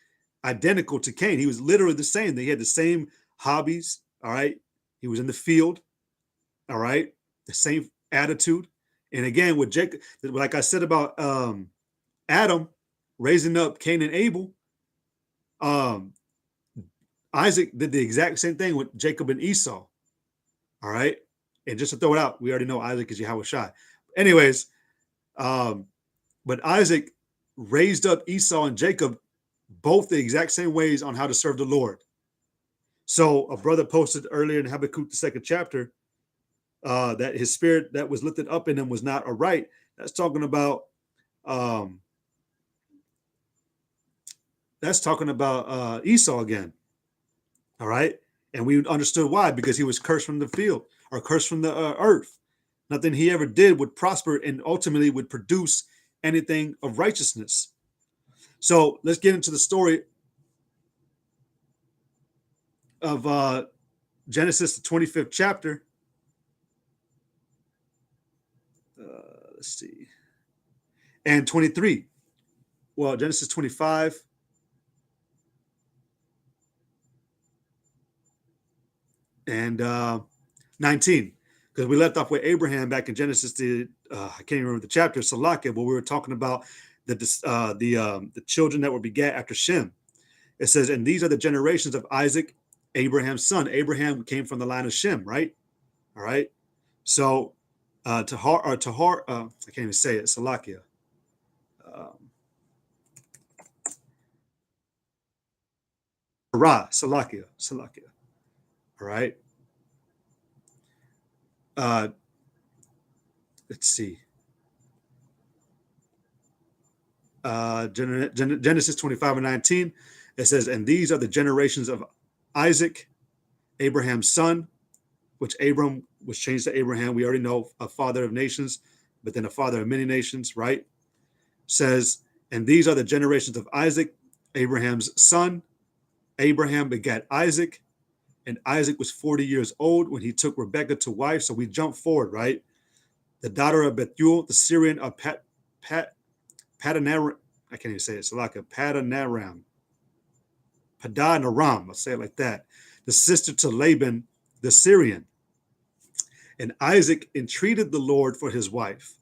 Speaker 1: identical to Cain. He was literally the same. They had the same hobbies. All right. He was in the field. All right. The same attitude. And again, with Jacob, like I said about Adam raising up Cain and Abel, Isaac did the exact same thing with Jacob and Esau. All right. And just to throw it out, we already know Isaac is Yahweh Shai. Anyways, but Isaac raised up Esau and Jacob both the exact same ways on how to serve the Lord. So a brother posted earlier in Habakkuk, the 2nd chapter, that his spirit that was lifted up in him was not aright. That's talking about Esau again. All right. And we understood why, because he was cursed from the field or cursed from the earth. Nothing he ever did would prosper and ultimately would produce anything of righteousness. So let's get into the story of Genesis, the 25th chapter. Let's see. And 23. Well, Genesis 25. And 19. Because we left off with Abraham back in Genesis, I can't even remember the chapter, Salakia, where we were talking about the children that were begat after Shem. It says, and these are the generations of Isaac, Abraham's son. Abraham came from the line of Shem, right? All right. So Tahar, I can't even say it, Salakia. Salakia. All right. Let's see. Genesis 25 and 19. It says, and these are the generations of Isaac, Abraham's son, which Abram was changed to Abraham. We already know, a father of nations, but then a father of many nations, right? Says, and these are the generations of Isaac, Abraham's son. Abraham begat Isaac, and Isaac was 40 years old when he took Rebekah to wife. So we jump forward, right? The daughter of Bethuel, the Syrian of Padanaram. I can't even say it. Salaka, Padanaram. I'll say it like that. The sister to Laban, the Syrian. And Isaac entreated the Lord for his wife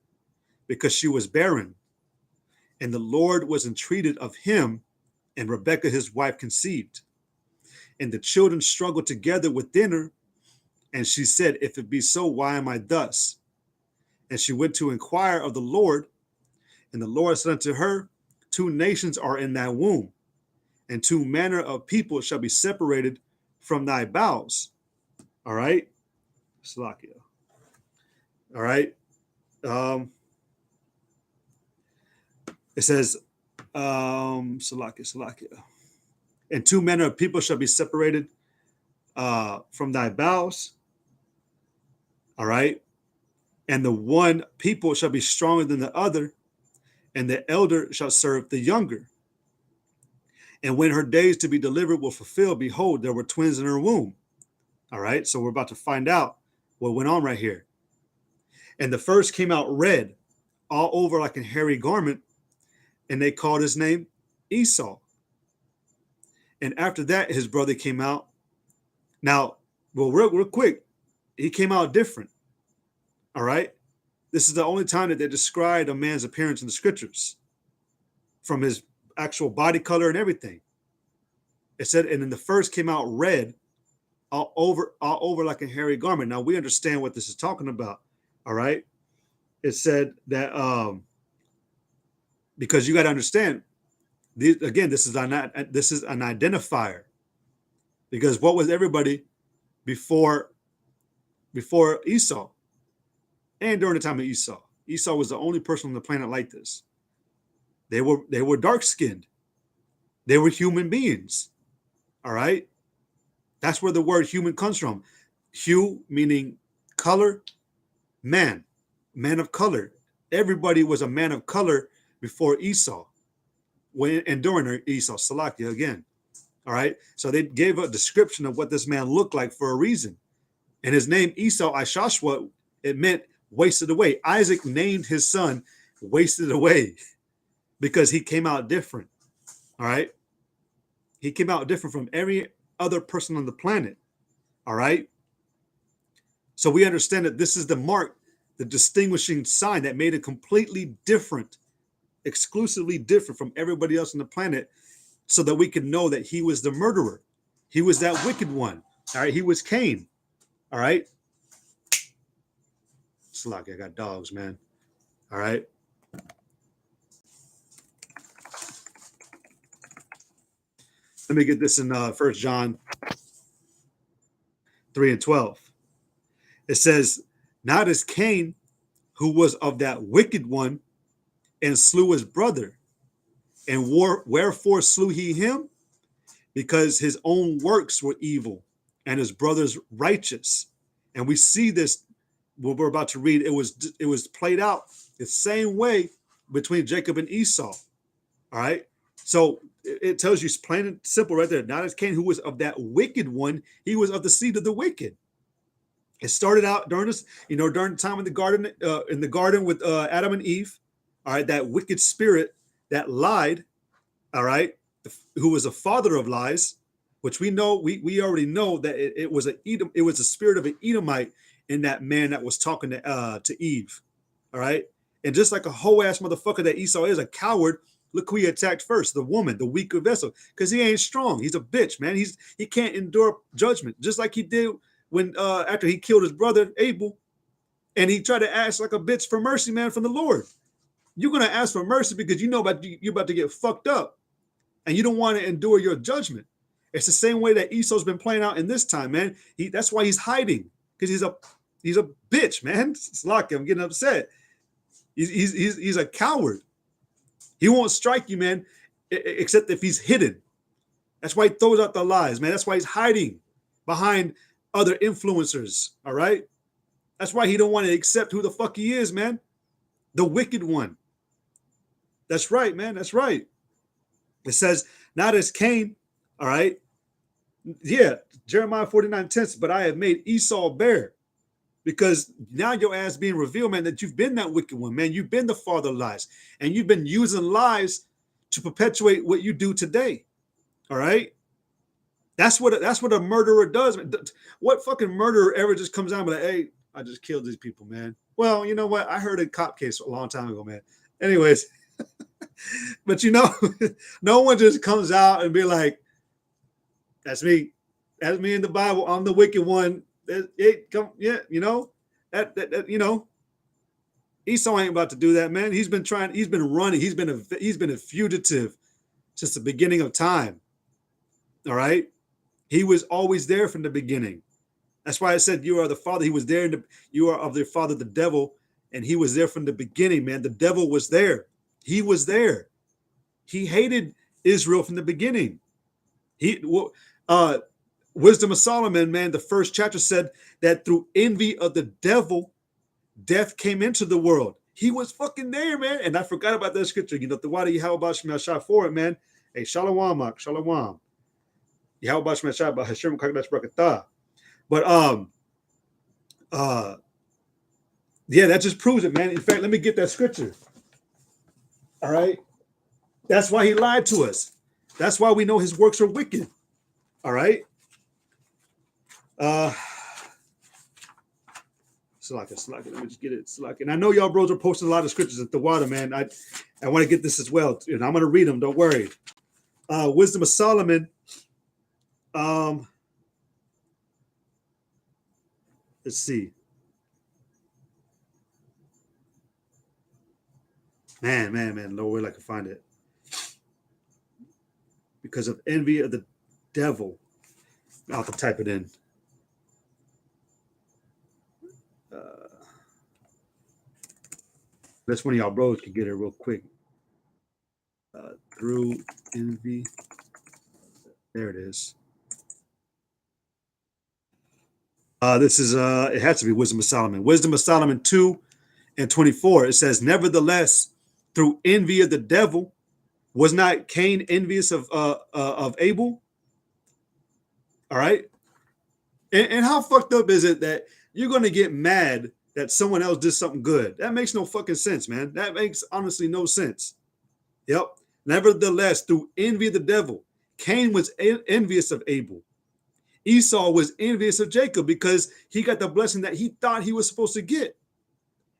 Speaker 1: because she was barren. And the Lord was entreated of him, and Rebekah, his wife, conceived. And the children struggled together within her. And she said, if it be so, why am I thus? And she went to inquire of the Lord. And the Lord said unto her, 2 nations are in thy womb, and 2 manner of people shall be separated from thy bowels. All right. Salakia. All right. It says, Salakia. And 2 manner of people shall be separated from thy bowels. All right. And the one people shall be stronger than the other, and the elder shall serve the younger. And when her days to be delivered were fulfilled, behold, there were twins in her womb. All right. So we're about to find out what went on right here. And the first came out red, all over like a hairy garment, and they called his name Esau. And after that, his brother came out. Now, well, real quick, he came out different. All right. This is the only time that they described a man's appearance in the scriptures, from his actual body color and everything. It said, and then the first came out red, all over like a hairy garment. Now we understand what this is talking about. All right. It said that because you got to understand, this is an identifier. Because what was everybody before Esau? And during the time of Esau. Esau was the only person on the planet like this. They were dark-skinned. They were human beings. All right? That's where the word human comes from. Hue meaning color, man of color. Everybody was a man of color before Esau. And during Esau, Salakia again. All right? So they gave a description of what this man looked like for a reason. And his name, Esau Ishashwa, it meant wasted away. Isaac named his son wasted away because he came out different. All right. He came out different from every other person on the planet. All right. So we understand that this is the mark, the distinguishing sign that made it completely different, exclusively different from everybody else on the planet, so that we can know that he was the murderer. He was that wicked one. All right. He was Cain. All right. It's like I got dogs, man. All right. Let me get this in 1 John 3:12. It says, not as Cain, who was of that wicked one, and slew his brother. And wherefore slew he him? Because his own works were evil, and his brother's righteous. And we see this, what we're about to read, it was played out the same way between Jacob and Esau. All right. So it tells you plain and simple right there. Not as Cain, who was of that wicked one, he was of the seed of the wicked. It started out during this, during the time in the garden with Adam and Eve. All right, that wicked spirit that lied. All right, who was a father of lies, which we know, we already know that it was a spirit of an Edomite in that man that was talking to Eve. All right, and just like a whole ass motherfucker that Esau is, a coward. Look who he attacked first, the woman, the weaker vessel, because he ain't strong. He's a bitch, man. He can't endure judgment, just like he did when after he killed his brother Abel, and he tried to ask like a bitch for mercy, man, from the Lord. You're gonna ask for mercy because you know you're about to get fucked up, and you don't want to endure your judgment. It's the same way that Esau's been playing out in this time, man. That's why he's hiding, because he's a bitch, man. It's like I'm getting upset. He's a coward. He won't strike you, man, except if he's hidden. That's why he throws out the lies, man. That's why he's hiding behind other influencers, all right? That's why he don't want to accept who the fuck he is, man. The wicked one. That's right, man. That's right. It says, not as Cain, all right? Yeah, Jeremiah 49:10, but I have made Esau bare. Because now your ass being revealed, man, that you've been that wicked one, man. You've been the father of lies. And you've been using lies to perpetuate what you do today. All right? That's what a murderer does. What fucking murderer ever just comes out and be like, hey, I just killed these people, man. Well, you know what? I heard a cop case a long time ago, man. Anyways, but no one just comes out and be like, that's me. That's me in the Bible. I'm the wicked one. That Esau ain't about to do that, man. He's been running. He's been a fugitive since the beginning of time. All right. He was always there from the beginning. That's why I said you are the father. He was there. You are of the father, the devil, and he was there from the beginning, man. The devil was there. He was there. He hated Israel from the beginning. Wisdom of Solomon, man, the first chapter said that through envy of the devil, death came into the world. He was fucking there, man. And I forgot about that scripture. The water Yahweh Shemel Shah for it, man. Hey, Shalom, Shalom. Yahweh Shemel Shah by Hashem Kagdash Brakatah. But yeah, that just proves it, man. In fact, let me get that scripture. All right. That's why he lied to us. That's why we know his works are wicked. All right. Slack. Let me just get it. Slack. And I know y'all bros are posting a lot of scriptures at the water, man. I want to get this as well. And I'm going to read them. Don't worry. Wisdom of Solomon. Let's see. Man. No way I can find it. Because of envy of the devil. I'll have to type it in. That's one of y'all bros can get it real quick. Through envy. There it is. This is it has to be Wisdom of Solomon. Wisdom of Solomon 2:24. It says, nevertheless, through envy of the devil, was not Cain envious of Abel? All right. And how fucked up is it that you're going to get mad that someone else did something good. That makes no fucking sense, man. That makes honestly no sense. Yep. Nevertheless, through envy of the devil, Cain was envious of Abel. Esau was envious of Jacob because he got the blessing that he thought he was supposed to get.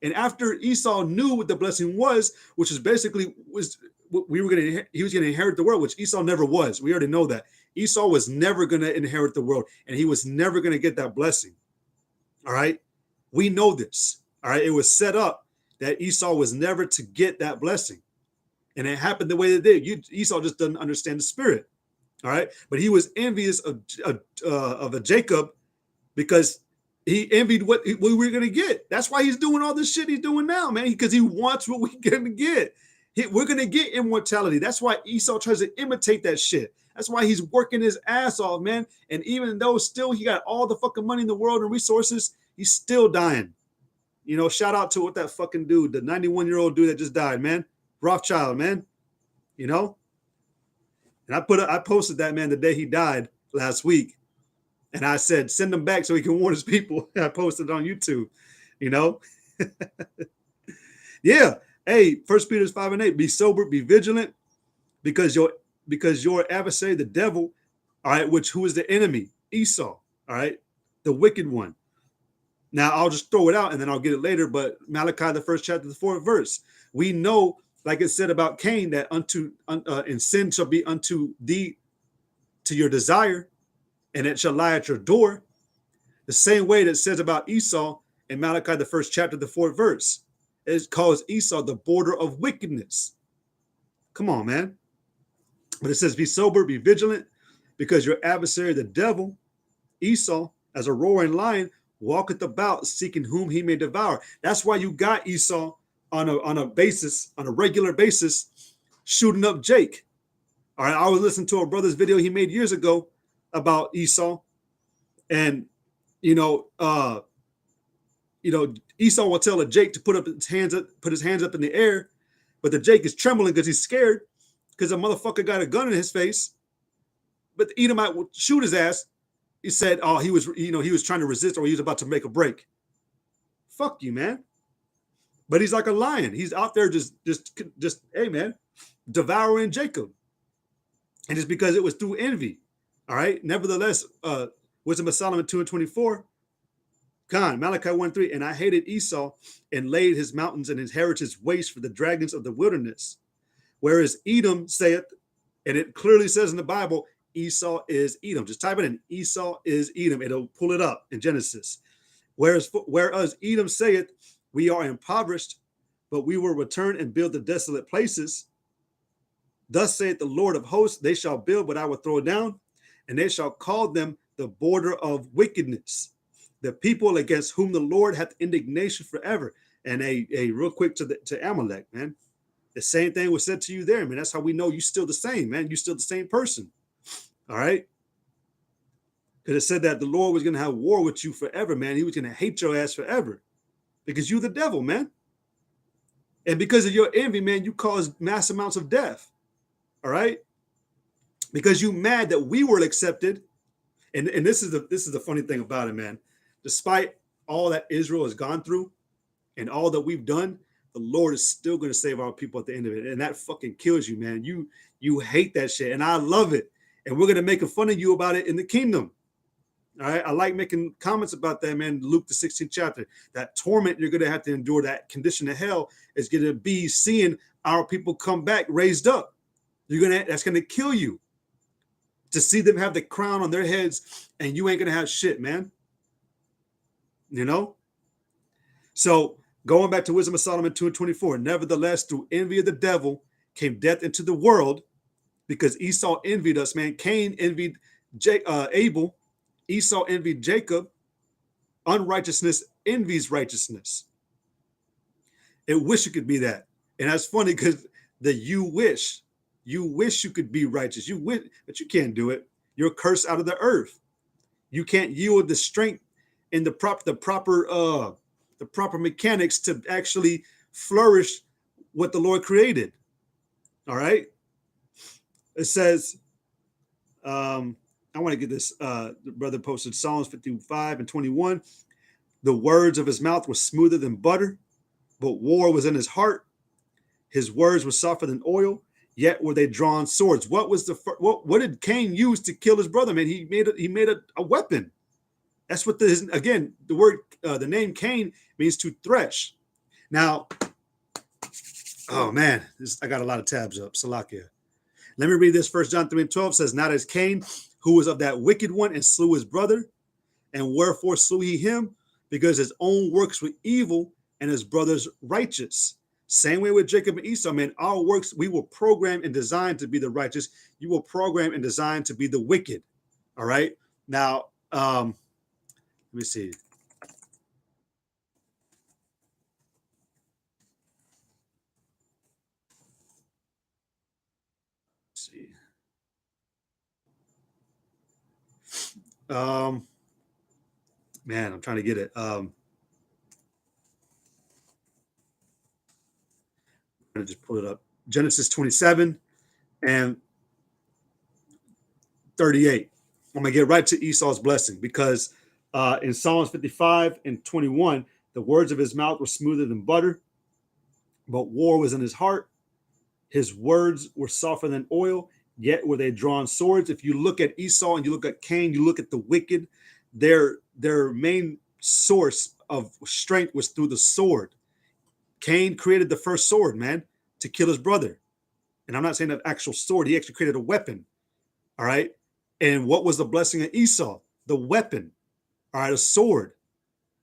Speaker 1: And after Esau knew what the blessing was, which is basically he was going to inherit the world, which Esau never was. We already know that. Esau was never going to inherit the world, and he was never going to get that blessing. All right. We know this. All right. It was set up that Esau was never to get that blessing. And it happened the way it did. Esau just doesn't understand the spirit. All right. But he was envious of a Jacob because he envied what we were going to get. That's why he's doing all this shit he's doing now, man, because he wants what we're going to get. We're going to get immortality. That's why Esau tries to imitate that shit. That's why he's working his ass off, man. And even though still he got all the fucking money in the world and resources, he's still dying. You know, shout out to what that fucking dude, the 91-year-old dude that just died, man. Rothschild, man. You know? And I posted that, man, the day he died last week. And I said, send him back so he can warn his people. I posted it on YouTube, you know? Yeah. Hey, 1 Peter 5:8, be sober, be vigilant, because your adversary, the devil, all right, who is the enemy? Esau, all right, the wicked one. Now, I'll just throw it out and then I'll get it later, but Malachi, the 1st chapter, the 4th verse, we know, like it said about Cain, that and sin shall be unto thee to your desire, and it shall lie at your door. The same way that it says about Esau in Malachi, the 1st chapter, the 4th verse. It calls Esau the border of wickedness. Come on, man. But it says, be sober, be vigilant, because your adversary, the devil, Esau, as a roaring lion, walketh about seeking whom he may devour. That's why you got Esau on a regular basis, shooting up Jake. All right, I was listening to a brother's video he made years ago about Esau, and Esau will tell a Jake to put his hands up in the air, but the Jake is trembling because he's scared because a motherfucker got a gun in his face. But the Edomite would shoot his ass. He said, "Oh, he was trying to resist, or he was about to make a break." Fuck you, man. But he's like a lion. He's out there just hey, man, devouring Jacob, and it's because it was through envy. All right. Nevertheless, Wisdom of Solomon 2:24. Malachi 1:3, and I hated Esau and laid his mountains and his heritage waste for the dragons of the wilderness. Whereas Edom saith, and it clearly says in the Bible, Esau is Edom. Just type it in, Esau is Edom. It'll pull it up in Genesis. Whereas Edom saith, we are impoverished, but we will return and build the desolate places. Thus saith the Lord of hosts, they shall build, but I will throw down, and they shall call them the border of wickedness, the people against whom the Lord hath indignation forever. And a real quick to Amalek, man. The same thing was said to you there, man. That's how we know you still the same, man. You still the same person. All right. Because it said that the Lord was going to have war with you forever, man. He was going to hate your ass forever because you the devil, man. And because of your envy, man, you caused mass amounts of death. All right. Because you mad that we were accepted. And this is the funny thing about it, man. Despite all that Israel has gone through and all that we've done, the Lord is still going to save our people at the end of it. And that fucking kills you, man. You hate that shit. And I love it. And we're going to make fun of you about it in the kingdom. All right. I like making comments about that, man. Luke, the 16th chapter, that torment you're going to have to endure, that condition of hell is going to be seeing our people come back raised up. That's going to kill you to see them have the crown on their heads and you ain't going to have shit, man. You know? So going back to Wisdom of Solomon 2:24, nevertheless, through envy of the devil came death into the world because Esau envied us, man. Cain envied Abel. Esau envied Jacob. Unrighteousness envies righteousness. It wish it could be that. And that's funny because you wish you could be righteous. You wish, but you can't do it. You're cursed out of the earth. You can't yield the strength and the proper mechanics to actually flourish what the Lord created. All right. It says, I want to get this. The brother posted Psalms 55:21. The words of his mouth were smoother than butter, but war was in his heart. His words were softer than oil, yet were they drawn swords. What was the what did Cain use to kill his brother? Man, he made a weapon. That's what again, the word the name Cain means to thresh. Now, oh man, I got a lot of tabs up. Salakia. Let me read this. 1 John 3:12 says, not as Cain, who was of that wicked one and slew his brother. And wherefore slew he him? Because his own works were evil and his brother's righteous. Same way with Jacob and Esau, man. Our works, we were programmed and designed to be the righteous. You were programmed and designed to be the wicked. All right. Now, let me see. Let's see. Man, I'm trying to get it. I'm gonna just pull it up. Genesis 27 and 38. I'm gonna get right to Esau's blessing because in Psalms 55 and 21, the words of his mouth were smoother than butter, but war was in his heart. His words were softer than oil, yet were they drawn swords. If you look at Esau and you look at Cain, you look at the wicked, their main source of strength was through the sword. Cain created the first sword, man, to kill his brother. And I'm not saying an actual sword, he actually created a weapon. All right. And what was the blessing of Esau? The weapon. All right, a sword.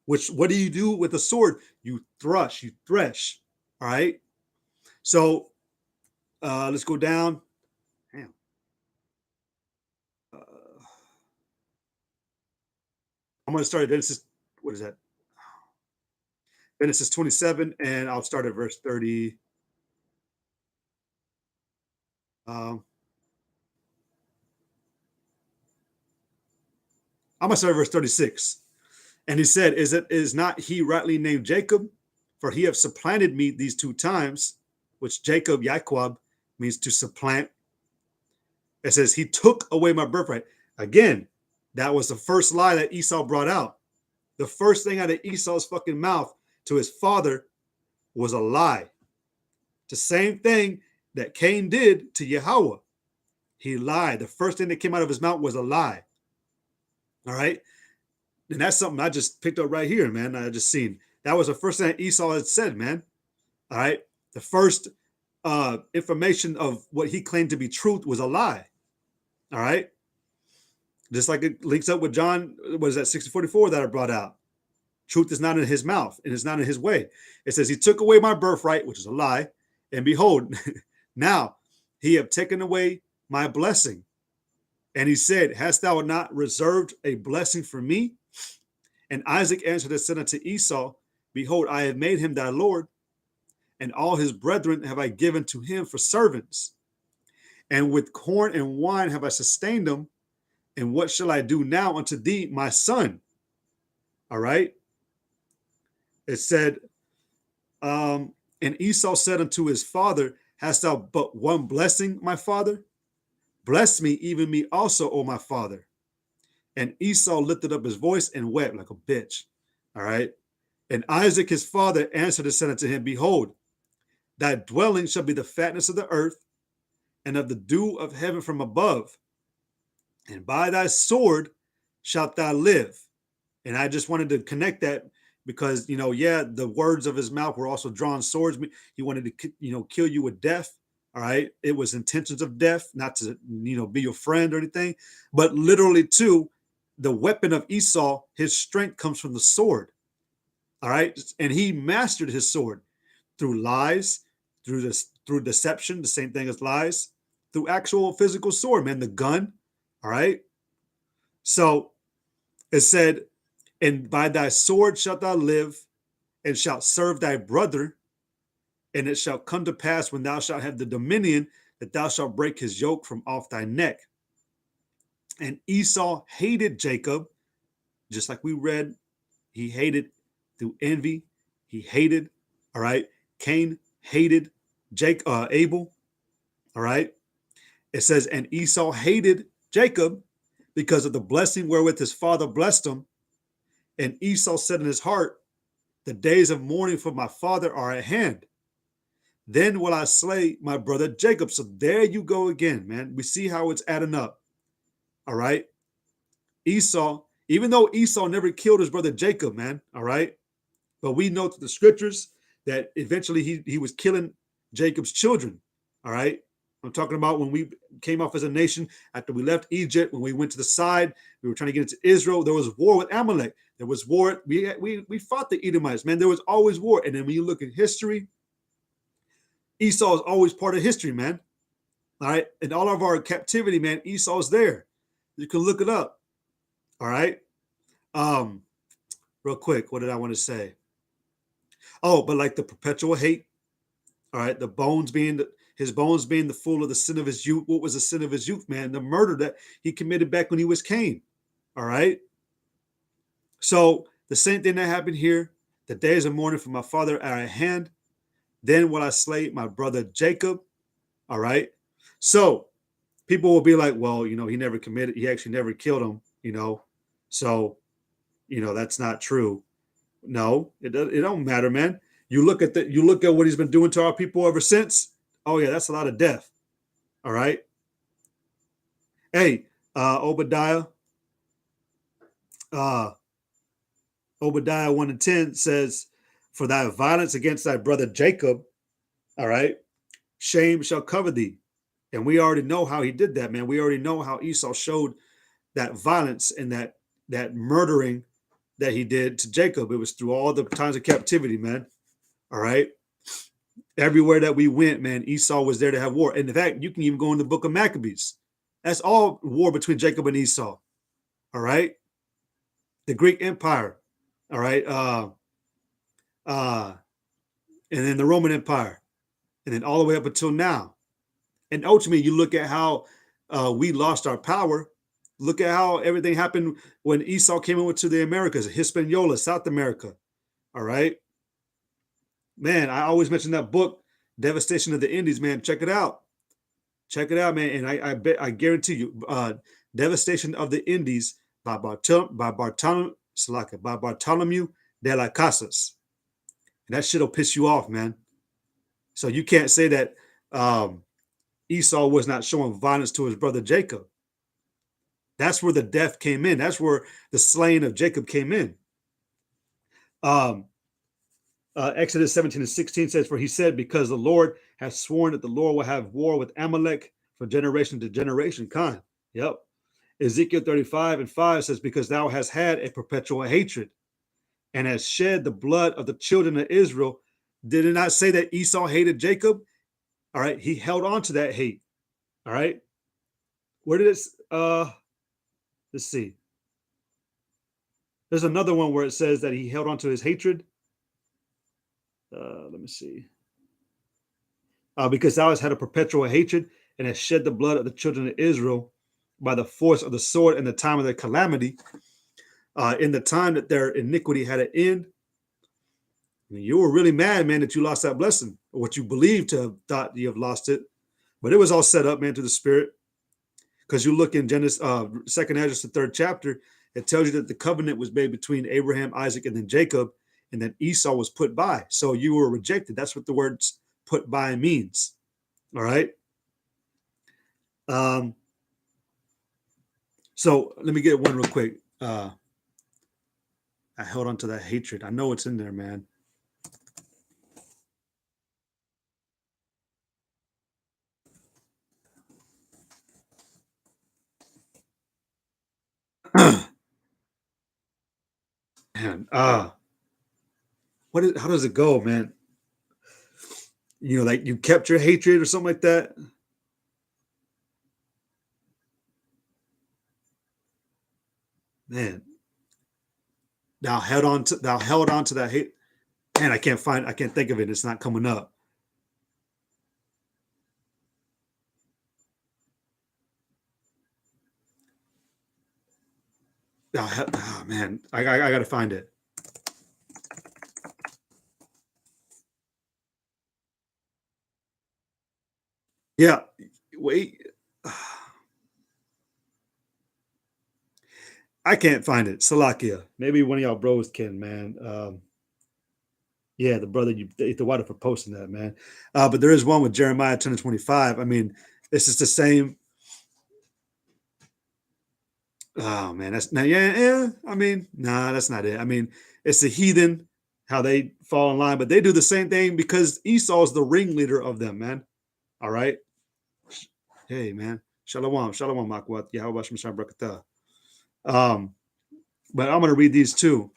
Speaker 1: Which what do you do with a sword? You thresh. All right. So let's go down. Damn. I'm going to start at Genesis. What is that? Genesis 27, and I'll start at verse 30. I'm going to start at verse 36. And he said, is not he rightly named Jacob? For he have supplanted me these 2 times, which Jacob, Yaquab, means to supplant. It says, he took away my birthright. Again, that was the first lie that Esau brought out. The first thing out of Esau's fucking mouth to his father was a lie. The same thing that Cain did to Yahweh. He lied. The first thing that came out of his mouth was a lie. All right. And that's something I just picked up right here, man. I just seen. That was the first thing that Esau had said, man. All right. The first information of what he claimed to be truth was a lie. All right. Just like it links up with John, what is that, 60:44 that I brought out? Truth is not in his mouth and it's not in his way. It says, he took away my birthright, which is a lie. And behold, now he have taken away my blessing. And he said, hast thou not reserved a blessing for me? And Isaac answered and said unto Esau, behold, I have made him thy Lord, and all his brethren have I given to him for servants. And with corn and wine have I sustained them. And what shall I do now unto thee, my son? All right. It said, and Esau said unto his father, hast thou but one blessing, my father? Bless me, even me also, O my father. And Esau lifted up his voice and wept like a bitch. All right. And Isaac, his father, answered and said unto him, behold, thy dwelling shall be the fatness of the earth and of the dew of heaven from above. And by thy sword shalt thou live. And I just wanted to connect that because, the words of his mouth were also drawn swords. He wanted to, kill you with death. All right. It was intentions of death, not to, be your friend or anything, but literally too, the weapon of Esau, his strength comes from the sword. All right. And he mastered his sword through lies, through deception, the same thing as lies, through actual physical sword, man, the gun. All right. So it said, and by thy sword shalt thou live, and shalt serve thy brother. And it shall come to pass when thou shalt have the dominion that thou shalt break his yoke from off thy neck. And Esau hated Jacob, just like we read. He hated through envy. He hated, all right. Cain hated Abel, all right. It says, and Esau hated Jacob because of the blessing wherewith his father blessed him. And Esau said in his heart, the days of mourning for my father are at hand. Then will I slay my brother Jacob. So there you go again, man. We see how it's adding up. All right. Esau, even though Esau never killed his brother Jacob, man. All right. But we know through the scriptures that eventually he was killing Jacob's children. All right. I'm talking about when we came off as a nation after we left Egypt, when we went to the side, we were trying to get into Israel. There was war with Amalek. There was war. We fought the Edomites, man. There was always war. And then when you look at history, Esau is always part of history, man. All right. And all of our captivity, man, Esau is there. You can look it up. All right. Real quick, what did I want to say? Oh, but like the perpetual hate. All right. His bones being the full of the sin of his youth. What was the sin of his youth, man? The murder that he committed back when he was Cain. All right. So the same thing that happened here. The days of mourning for my father are at hand. Then will I slay my brother Jacob. All right. So people will be like, well, he actually never killed him, So, that's not true. No, it don't matter, man. You look at what he's been doing to our people ever since. Oh yeah, that's a lot of death. All right. Hey, Obadiah 1:10 says, for thy violence against thy brother Jacob, all right, shame shall cover thee. And we already know how he did that, man. We already know how Esau showed that violence and that murdering that he did to Jacob. It was through all the times of captivity, man. All right. Everywhere that we went, man, Esau was there to have war. And in fact, you can even go in the book of Maccabees. That's all war between Jacob and Esau. All right. The Greek Empire. All right. And then the Roman Empire. And then all the way up until now. And ultimately, you look at how we lost our power. Look at how everything happened when Esau came over to the Americas, Hispaniola, South America. All right. Man, I always mention that book, Devastation of the Indies, man. Check it out. Check it out, man. And I guarantee you, Devastation of the Indies by Bartholomew de las Casas. And that shit'll piss you off, man. So you can't say that Esau was not showing violence to his brother Jacob. That's where the death came in. That's where the slaying of Jacob came in. Exodus 17:16 says, for he said, because the Lord has sworn that the Lord will have war with Amalek from generation to generation. Khan. Yep. Ezekiel 35:5 says, because thou hast had a perpetual hatred and has shed the blood of the children of Israel. Did it not say that Esau hated Jacob? All right. He held on to that hate. All right. Where did it? Let's see. There's another one where it says that he held on to his hatred. Let me see. Because thou hast had a perpetual hatred and has shed the blood of the children of Israel by the force of the sword in the time of their calamity, in the time that their iniquity had an end. I mean, you were really mad, man, that you lost that blessing, or what you believed to have thought you have lost it. But it was all set up, man, to the Spirit. Because you look in Genesis, 2nd Esdras, the 3rd chapter, it tells you that the covenant was made between Abraham, Isaac, and then Jacob, and then Esau was put by. So you were rejected. That's what the words put by means. All right. So let me get one real quick. I held on to that hatred. I know it's in there, man. Man, how does it go, man? Like you kept your hatred or something like that. Man, thou held on to that hate. Man, I can't think of it. It's not coming up. Oh man, I gotta find it. Yeah, wait. I can't find it. Salakia. Maybe one of y'all bros can, man. Yeah, the brother, you the water for posting that, man. But there is one with Jeremiah 10 and 25. I mean, this is the same. Oh man, that's not yeah. I mean, nah, that's not it. I mean, it's the heathen, how they fall in line, but they do the same thing because Esau's the ringleader of them, man. All right. Hey, man. Shalom, shalom, makwat. Yahweh Shem Brakatah. But I'm gonna read these two.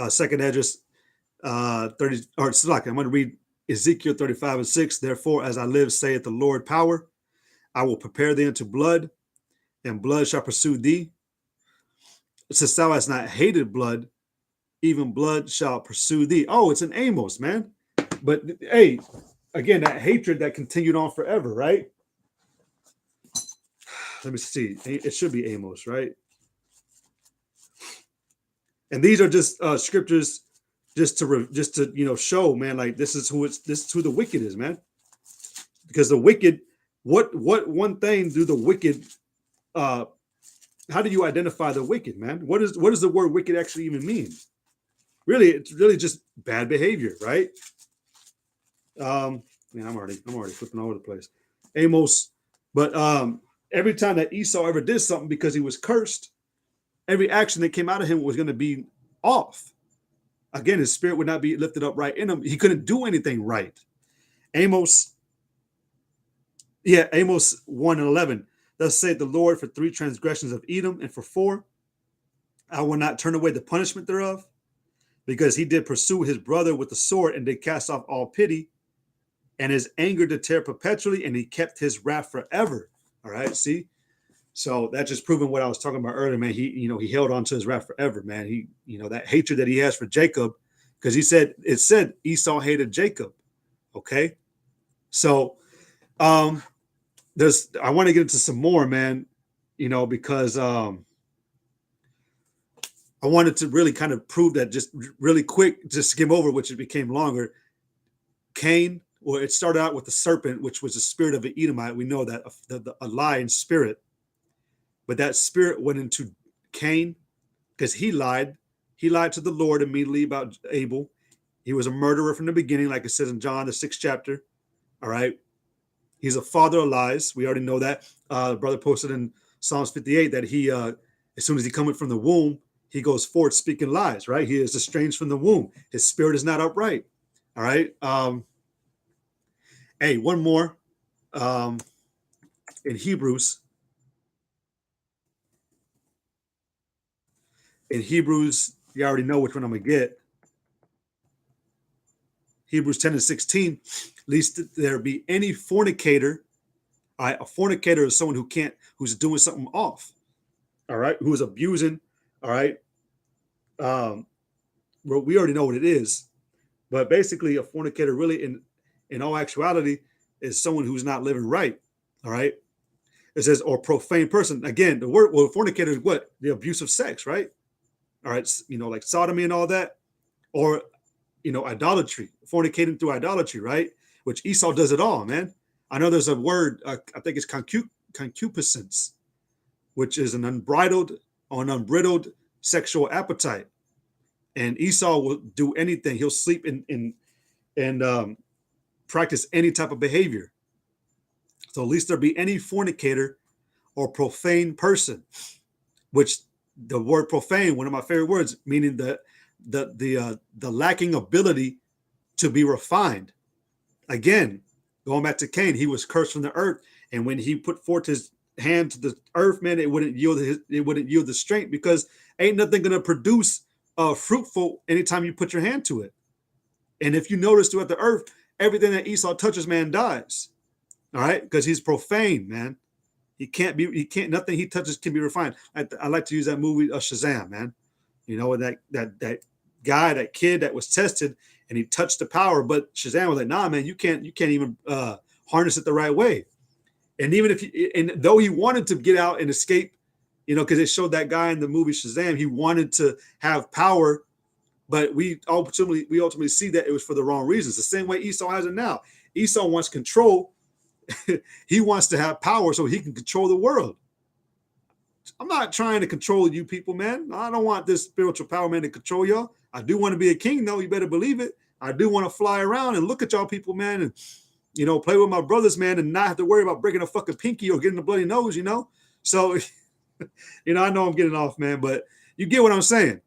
Speaker 1: Second address 30 or Salaki. I'm gonna read Ezekiel 35 and 6. Therefore, as I live, saith the Lord power, I will prepare thee unto blood, and blood shall pursue thee. Since thou hast not hated blood, even blood shall pursue thee. Oh, it's an Amos, man. But hey, again, that hatred that continued on forever, right? Let me see. It should be Amos, right? And these are just scriptures, just to show, man, like this is who the wicked is, man. Because the wicked, what one thing do the wicked? How do you identify the wicked, man? What does the word wicked actually even mean? Really, it's really just bad behavior, right? Man, I'm already flipping all over the place. Amos, but every time that Esau ever did something because he was cursed, every action that came out of him was going to be off. Again, his spirit would not be lifted up right in him. He couldn't do anything right. Amos 1 and 11. Thus saith the Lord, for 3 transgressions of Edom, and for 4, I will not turn away the punishment thereof, because he did pursue his brother with the sword, and did cast off all pity, and his anger did tear perpetually, and he kept his wrath forever. All right, see? So that's just proving what I was talking about earlier, man. He held on to his wrath forever, man. He, that hatred that he has for Jacob, because it said Esau hated Jacob. Okay. So I want to get into some more, man, because I wanted to really kind of prove that just really quick, just skim over, which it became longer. Cain, well, it started out with the serpent, which was the spirit of an Edomite. We know that a lying spirit. But that spirit went into Cain because he lied. He lied to the Lord immediately about Abel. He was a murderer from the beginning, like it says in John, the 6th chapter. All right. He's a father of lies. We already know that. The brother posted in Psalms 58 that he, as soon as he cometh from the womb, he goes forth speaking lies, right? He is estranged from the womb. His spirit is not upright. All right. Hey, one more. In Hebrews, you already know which one I'm going to get. Hebrews 10 and 16, lest there be any fornicator. All right, a fornicator is someone who's doing something off. All right, who is abusing. All right. Well, we already know what it is, but basically a fornicator really in all actuality is someone who's not living right. All right. It says, or profane person. Again, the word, fornicator is what? The abuse of sex, right? All right, like sodomy and all that, or idolatry, fornicating through idolatry, right? Which Esau does it all, man. I know there's a word, I think it's concupiscence, which is an unbridled or an unbridled sexual appetite. And Esau will do anything. He'll sleep and practice any type of behavior. So at least there be any fornicator or profane person, which the word profane, one of my favorite words, meaning the lacking ability to be refined. Again, going back to Cain, he was cursed from the earth, and when he put forth his hand to the earth, man, it wouldn't yield the strength, because ain't nothing gonna produce fruitful anytime you put your hand to it. And if you notice throughout the earth, everything that Esau touches, man, dies. All right, because he's profane, man. Nothing he touches can be refined. I like to use that movie Shazam, man. That guy, that kid that was tested and he touched the power, but Shazam was like, nah, man, you can't even harness it the right way. And even though he wanted to get out and escape, because it showed that guy in the movie Shazam, he wanted to have power, but we ultimately see that it was for the wrong reasons. The same way Esau has it now. Esau wants control. He wants to have power so he can control the world. I'm not trying to control you people, man. I don't want this spiritual power, man, to control y'all. I do want to be a king, though. You better believe it. I do want to fly around and look at y'all people, man, and play with my brothers, man, and not have to worry about breaking a fucking pinky or getting a bloody nose, So, I know I'm getting off, man, but you get what I'm saying.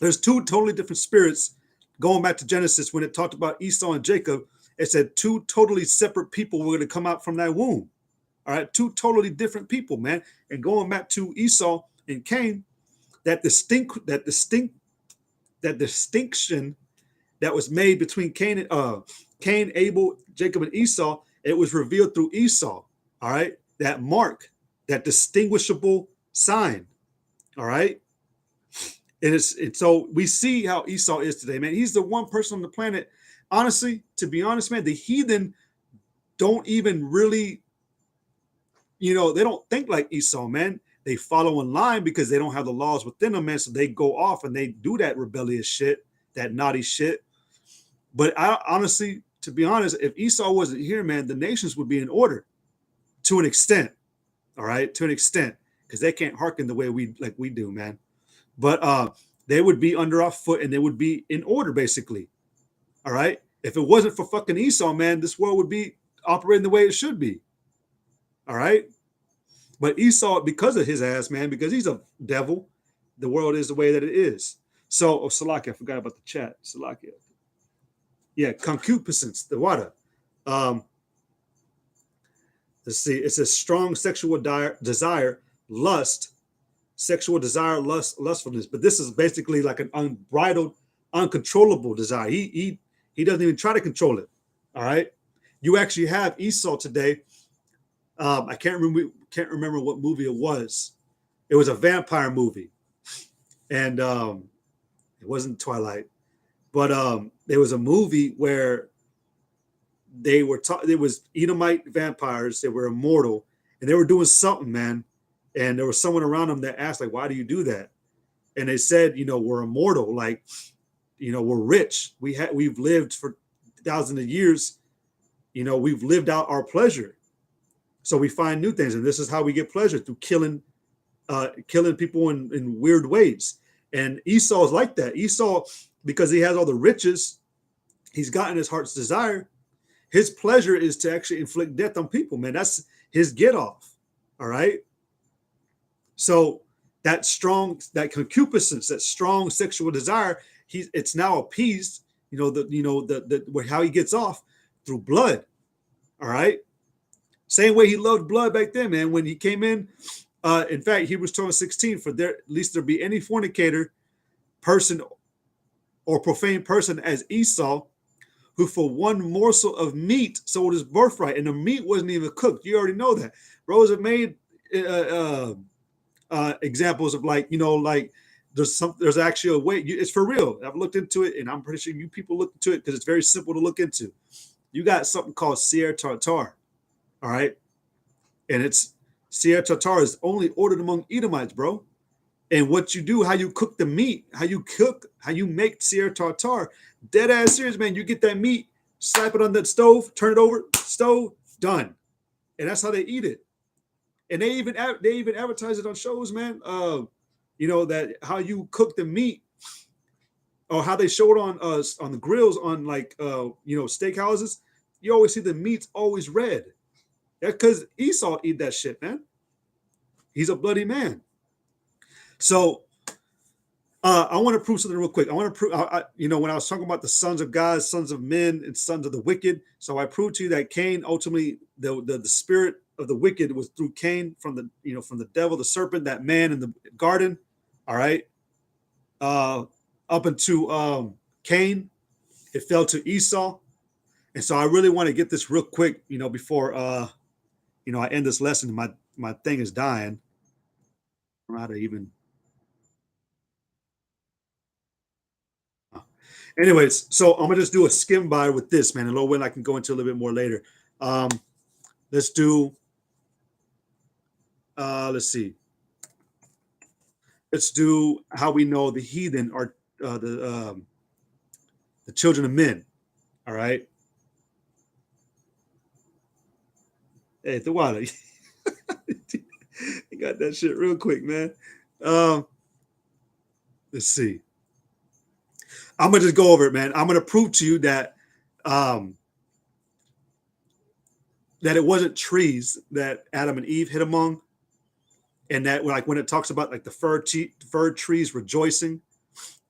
Speaker 1: There's two totally different spirits. Going back to Genesis, when it talked about Esau and Jacob, it said two totally separate people were going to come out from that womb. All right, two totally different people, man. And going back to Esau and Cain, that distinction that was made between Cain, Abel, Jacob, and Esau, it was revealed through Esau. All right, that mark, that distinguishable sign. All right. And so we see how Esau is today, man. He's the one person on the planet. Honestly, to be honest, man, the heathen don't even really, they don't think like Esau, man. They follow in line because they don't have the laws within them, man. So they go off and they do that rebellious shit, that naughty shit. But honestly, to be honest, if Esau wasn't here, man, the nations would be in order to an extent. All right, to an extent, because they can't hearken the way we do, man. But they would be under our foot and they would be in order, basically. All right. If it wasn't for fucking Esau, man, this world would be operating the way it should be. All right. But Esau, because of his ass, man, because he's a devil, the world is the way that it is. So, Salakia, I forgot about the chat. Salakia. Yeah, concupiscence, the water. Let's see. It's a strong sexual desire, lust, sexual desire, lustfulness. But this is basically like an unbridled, uncontrollable desire. He doesn't even try to control it. All right. You actually have Esau today. I can't remember what movie it was. It was a vampire movie, and it wasn't Twilight, but there was a movie where there was Edomite vampires that were immortal, and they were doing something, man. And there was someone around them that asked, like, why do you do that? And they said, we're immortal, like, we're rich. We've lived for thousands of years. We've lived out our pleasure. So we find new things. And this is how we get pleasure, through killing people in weird ways. And Esau is like that. Esau, because he has all the riches, he's gotten his heart's desire. His pleasure is to actually inflict death on people, man. That's his get off. All right. So that concupiscence, that strong sexual desire, it's now appeased. How he gets off through blood. All right. Same way he loved blood back then, man. When he came in fact, Hebrews 12:16, for at least there be any fornicator, person, or profane person as Esau, who for one morsel of meat sold his birthright, and the meat wasn't even cooked. You already know that. Bros have made examples of like there's actually a way. It's for real. I've looked into it, and I'm pretty sure you people look into it because it's very simple to look into. You got something called seer tartar, all right, and it's seer tartar is only ordered among Edomites, bro. And what you do, how you cook the meat, how you make seer tartar, dead ass serious, man. You get that meat, slap it on that stove, turn it over, stove, done, and that's how they eat it. And they even advertise it on shows, man. That how you cook the meat, or how they show it on the grills on steakhouses. You always see the meat's always red. That's because Esau eat that shit, man. He's a bloody man. So I want to prove something real quick. I want to prove, when I was talking about the sons of God, sons of men, and sons of the wicked. So I proved to you that Cain, ultimately, the spirit of the wicked was through Cain, from the devil, the serpent, that man in the garden. All right. Up into Cain, it fell to Esau. And so I really want to get this real quick, before I end this lesson. My thing is dying. I don't know how to even. Anyways, so I'm gonna just do a skim by with this, man. And Lord willing, I can go into a little bit more later. Let's do. Let's see. Let's do how we know the heathen are the children of men. All right. Hey, the water. got that shit real quick, man. Um, let's see. I'm gonna just go over it, man. I'm gonna prove to you that um, that it wasn't trees that Adam and Eve hid among, and that like when it talks about like the fir trees rejoicing,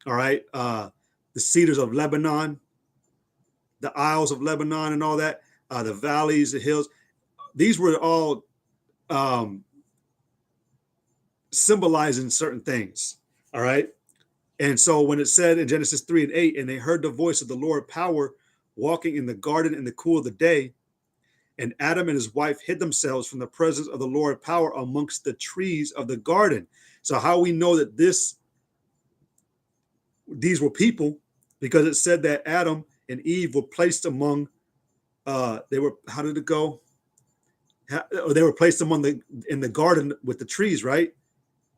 Speaker 1: all right, the cedars of Lebanon, the isles of Lebanon, and all that, the valleys, the hills. These were all um, symbolizing certain things, all right. And so when it said in Genesis 3:8, and they heard the voice of the Lord power walking in the garden in the cool of the day, and Adam and his wife hid themselves from the presence of the Lord power amongst the trees of the garden. So how we know that these were people, because it said that Adam and Eve were placed among they were, how did it go? They were placed among in the garden with the trees, right?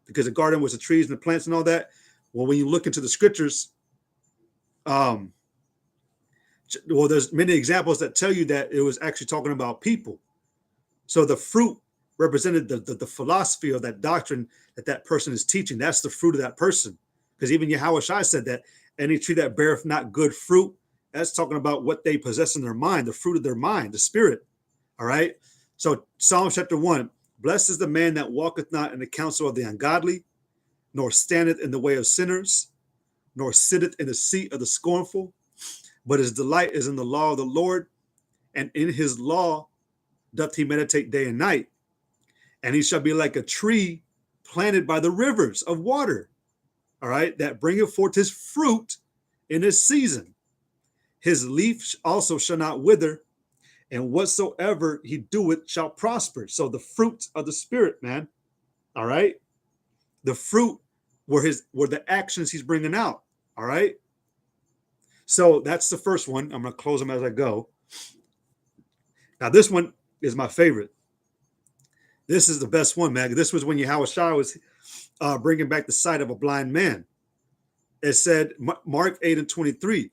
Speaker 1: Because the garden was the trees and the plants and all that. Well, when you look into the scriptures, well, there's many examples that tell you that it was actually talking about people. So the fruit represented the philosophy of that doctrine that person is teaching. That's the fruit of that person. Because even Yahushua said that any tree that beareth not good fruit, that's talking about what they possess in their mind, the fruit of their mind, the spirit. All right. So Psalm chapter 1, blessed is the man that walketh not in the counsel of the ungodly, nor standeth in the way of sinners, nor sitteth in the seat of the scornful, but his delight is in the law of the Lord, and in his law doth he meditate day and night. And he shall be like a tree planted by the rivers of water, all right, that bringeth forth his fruit in his season. His leaf also shall not wither, and whatsoever he doeth shall prosper. So the fruits of the spirit, man, all right, the fruit were the actions he's bringing out, all right. So that's the first one. I'm going to close them as I go. Now this one is my favorite. This is the best one, man. This was when Yahushua was bringing back the sight of a blind man. It said, Mark 8:23.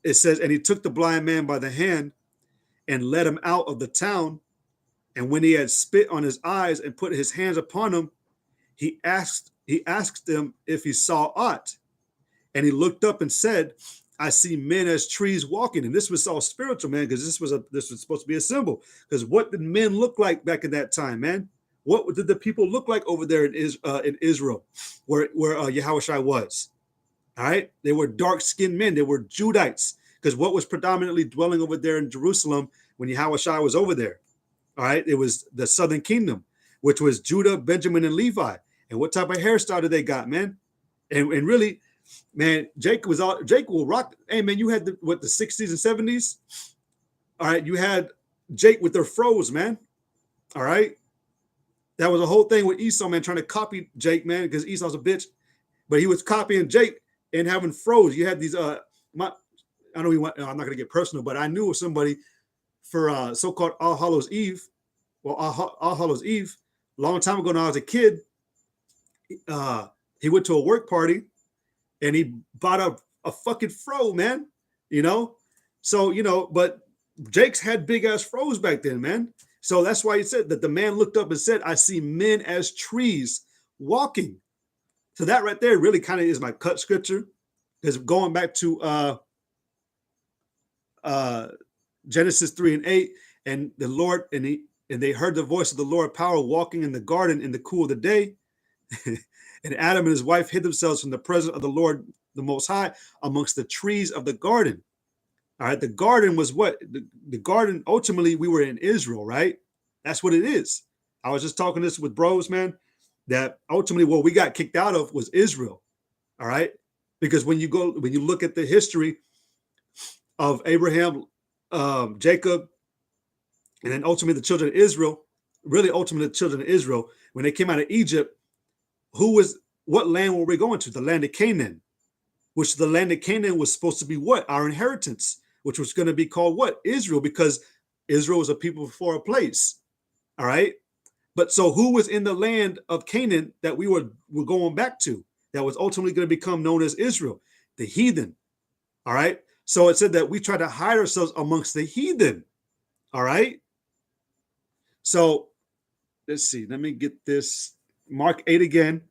Speaker 1: It says, and he took the blind man by the hand and led him out of the town. And when he had spit on his eyes and put his hands upon him, he asked him if he saw aught. And he looked up and said, I see men as trees walking. And this was all spiritual, man, because this was supposed to be a symbol. Because what did men look like back in that time, man? What did the people look like over there in Israel, where Yahushua was? All right, they were dark-skinned men. They were Judites, because what was predominantly dwelling over there in Jerusalem when Yahushua was over there? All right, it was the southern kingdom, which was Judah, Benjamin, and Levi. And what type of hairstyle did they got, man? And really, man, Jake will rock. Hey, man, you had the 60s and 70s. All right, you had Jake with their froze, man. All right, that was a whole thing with Esau, man, trying to copy Jake, man, because Esau's a bitch, but he was copying Jake and having froze. You had these I know I'm not gonna get personal, but I knew of somebody for so-called All Hallows Eve. Well, All Hallows Eve, a long time ago when I was a kid. He went to a work party and he bought a fucking fro, man. You know, so but Jake's had big ass froze back then, man. So that's why he said that the man looked up and said, I see men as trees walking. So that right there really kind of is my cut scripture, because going back to Genesis 3:8, and the Lord and they heard the voice of the Lord power walking in the garden in the cool of the day. And Adam and his wife hid themselves from the presence of the Lord, the Most High, amongst the trees of the garden. All right, the garden was what? The garden, ultimately, we were in Israel, right? That's what it is. I was just talking this with bros, man, that ultimately what we got kicked out of was Israel. All right, because when you look at the history of Abraham, Jacob, and then ultimately the children of Israel, really ultimately the children of Israel, when they came out of Egypt, what land were we going to? The land of Canaan, which the land of Canaan was supposed to be what? Our inheritance, which was going to be called what? Israel, because Israel was a people for a place. All right. But so who was in the land of Canaan that we were going back to, that was ultimately going to become known as Israel? The heathen. All right. So it said that we try to hide ourselves amongst the heathen. All right. So let's see. Let me get this. Mark 8 again.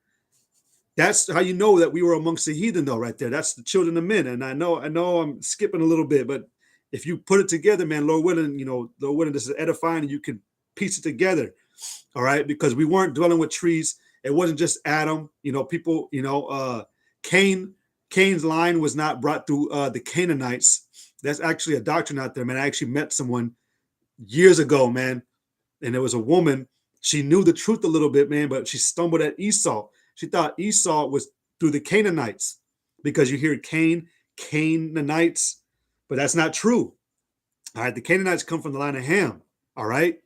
Speaker 1: That's how you know that we were amongst the heathen, though, right there. That's the children of men. And I know I'm skipping a little bit, but if you put it together, man, Lord willing, Lord willing, this is edifying, and you can piece it together. All right, because we weren't dwelling with trees. It wasn't just Adam. People. Cain's line was not brought through the Canaanites. That's actually a doctrine out there, man. I actually met someone years ago, man, and there was a woman. She knew the truth a little bit, man, but she stumbled at Esau. She thought Esau was through the Canaanites because you hear Canaanites, but that's not true. All right, the Canaanites come from the line of Ham. All right.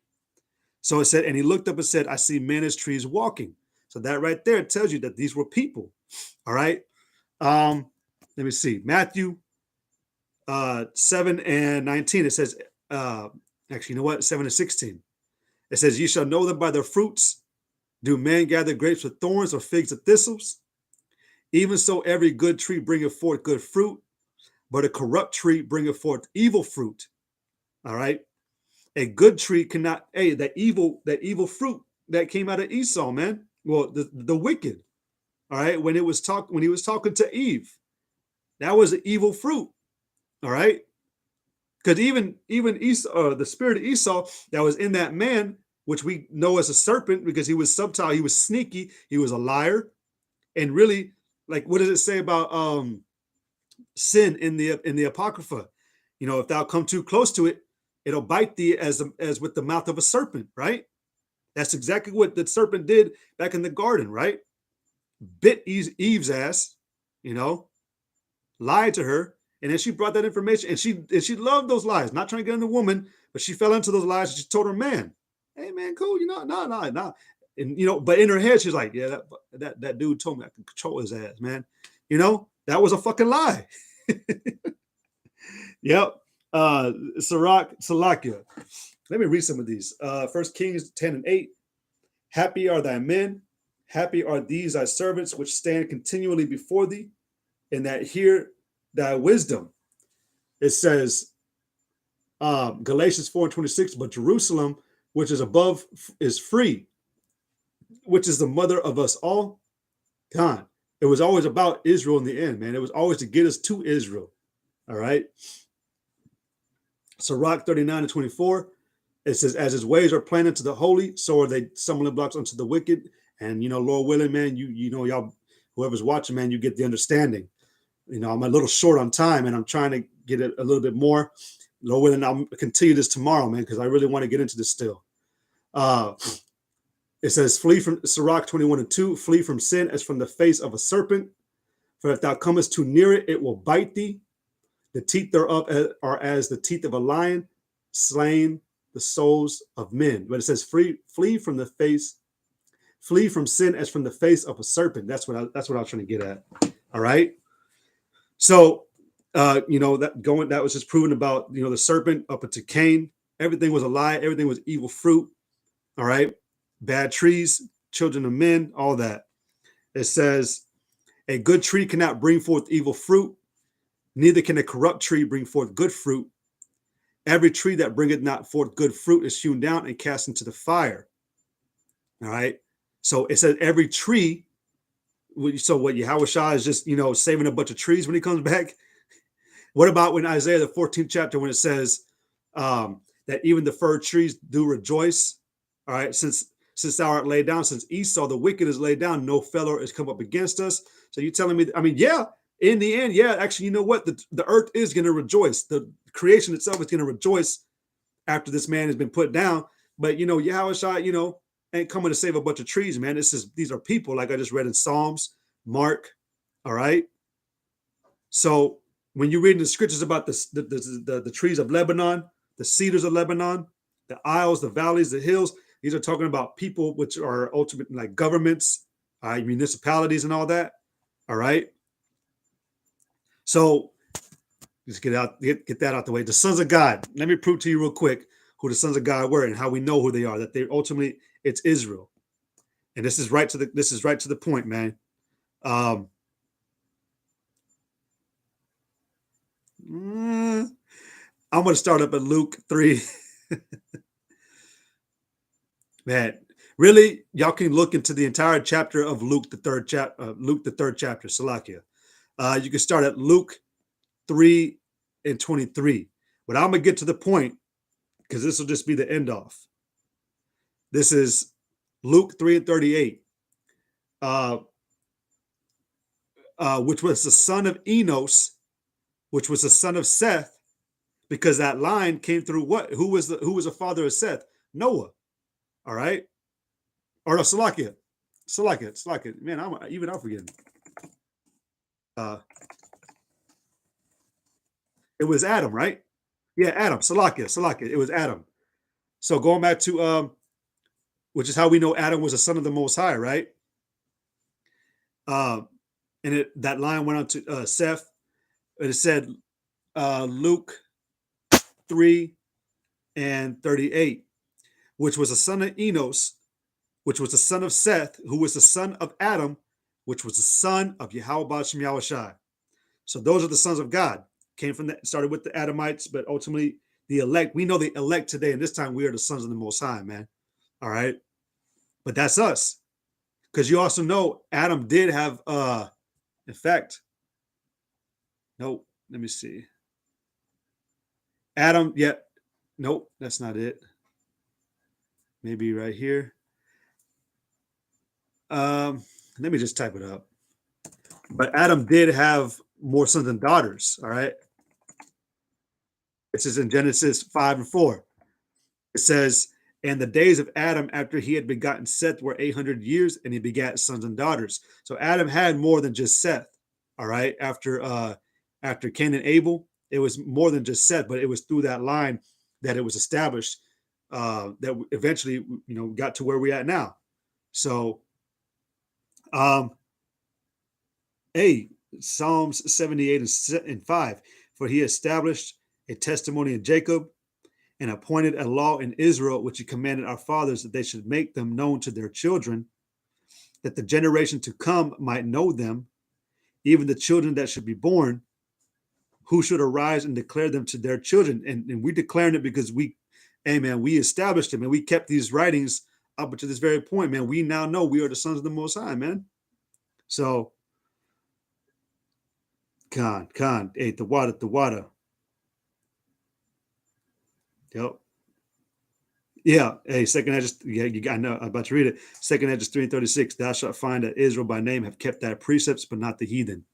Speaker 1: So it said, and he looked up and said, I see men as trees walking. So that right there tells you that these were people. All right. Let me see. Matthew 7 and 19. It says, actually, you know what? 7 and 16. It says, you shall know them by their fruits. Do men gather grapes with thorns or figs with thistles? Even so, every good tree bringeth forth good fruit, but a corrupt tree bringeth forth evil fruit. All right. A good tree cannot, that evil fruit that came out of Esau, man. Well, the wicked. All right. When he was talking to Eve, that was an evil fruit. All right. Because even Esau, the spirit of Esau that was in that man, which we know as a serpent, because he was subtle, he was sneaky, he was a liar, and really, like, what does it say about sin in the Apocrypha? If thou come too close to it, it'll bite thee as with the mouth of a serpent, right? That's exactly what the serpent did back in the garden, right? Bit Eve's ass, lied to her, and then she brought that information, and she loved those lies, not trying to get in the woman, but she fell into those lies. And she told her man, "Hey man, cool, no," and but in her head she's like, "Yeah, that dude told me I could control his ass, man." That was a fucking lie. Yep. Salakia. Let me read some of these. 1 Kings 10 and 8. Happy are thy men, happy are these thy servants, which stand continually before thee, and that hear thy wisdom. It says, Galatians 4 and 26, but Jerusalem, which is above, is free, which is the mother of us all. God, it was always about Israel in the end, man. It was always to get us to Israel. All right. Sirach 39 and 24. It says, as his ways are planted to the holy, so are they stumbling blocks unto the wicked. And, Lord willing, man, y'all, whoever's watching, man, you get the understanding. I'm a little short on time, and I'm trying to get it a little bit more. Lord willing, I'll continue this tomorrow, man, because I really want to get into this still. It says, flee from Sirach 21 and 2, flee from sin as from the face of a serpent. For if thou comest too near it, it will bite thee. The teeth thereof are as the teeth of a lion, slain the souls of men. But it says, flee from the face, flee from sin as from the face of a serpent. That's what I was trying to get at. All right. So, that was just proven about, the serpent up into Cain. Everything was a lie. Everything was evil fruit. All right. Bad trees, children of men, all that. It says, a good tree cannot bring forth evil fruit. Neither can a corrupt tree bring forth good fruit. Every tree that bringeth not forth good fruit is hewn down and cast into the fire. All right. So it says every tree. So what Yahushua is just, saving a bunch of trees when he comes back. What about when Isaiah, the 14th chapter, when it says that even the fir trees do rejoice? All right. Since thou art laid down, since Esau, the wicked, is laid down, no fellow has come up against us. So you're telling me, yeah, in the end, yeah, actually, you know what? The earth is going to rejoice. The creation itself is going to rejoice after this man has been put down. But, Yahushua, ain't coming to save a bunch of trees, man. These are people, like I just read in Psalms, Mark. All right. So when you read in the scriptures about the trees of Lebanon, the cedars of Lebanon, the isles, the valleys, the hills, these are talking about people which are ultimately like governments, municipalities, and all that. All right. So just get that out the way. The sons of God. Let me prove to you real quick who the sons of God were and how we know who they are. That they ultimately, it's Israel. And this is right to the point, man. I'm going to start up at Luke 3. Man, Really, y'all can look into the entire chapter of Luke, the third chapter, Salakia. You can start at Luke 3 and 23. But I'm going to get to the point because this will just be the end off. This is Luke 3 and 38, which was the son of Enos, which was the son of Seth, because that line came through what? Who was the father of Seth? Noah. All right. Or no, Salakia. Man, I'm forgetting. It was Adam, right? Yeah, Adam. Salakia. It was Adam. So going back to which is how we know Adam was a son of the Most High, right? And that line went on to Seth. It said Luke 3 and 38, which was a son of Enos, which was the son of Seth, who was the son of Adam, which was the son of Yahweh Ba'ashem Yahushai. So those are the sons of God. Came from that, started with the Adamites, but ultimately the elect. We know the elect today, and this time we are the sons of the Most High, man. All right. But that's us. Because you also know Adam did have in fact, nope, let me see. Adam, nope, that's not it. Maybe right here. Let me just type it up. But Adam did have more sons and daughters, all right? This is in Genesis 5 and 4. It says, and the days of Adam after he had begotten Seth were 800 years, and he begat sons and daughters. So Adam had more than just Seth, all right? After Cain and Abel, it was more than just Seth, but it was through that line that it was established that eventually, got to where we're at now. So, Psalms 78 and 5, for he established a testimony in Jacob and appointed a law in Israel, which he commanded our fathers that they should make them known to their children, that the generation to come might know them, even the children that should be born, who should arise and declare them to their children. And we declaring it because we established them and we kept these writings up to this very point, man. We now know we are the sons of the Most High, man. So, Khan, hey, the water. Yep. Yeah. Hey, second Esdras. Yeah, I know. I'm about to read it. Second Esdras 3 and 36. Thou shalt find that Israel by name have kept thy precepts, but not the heathen.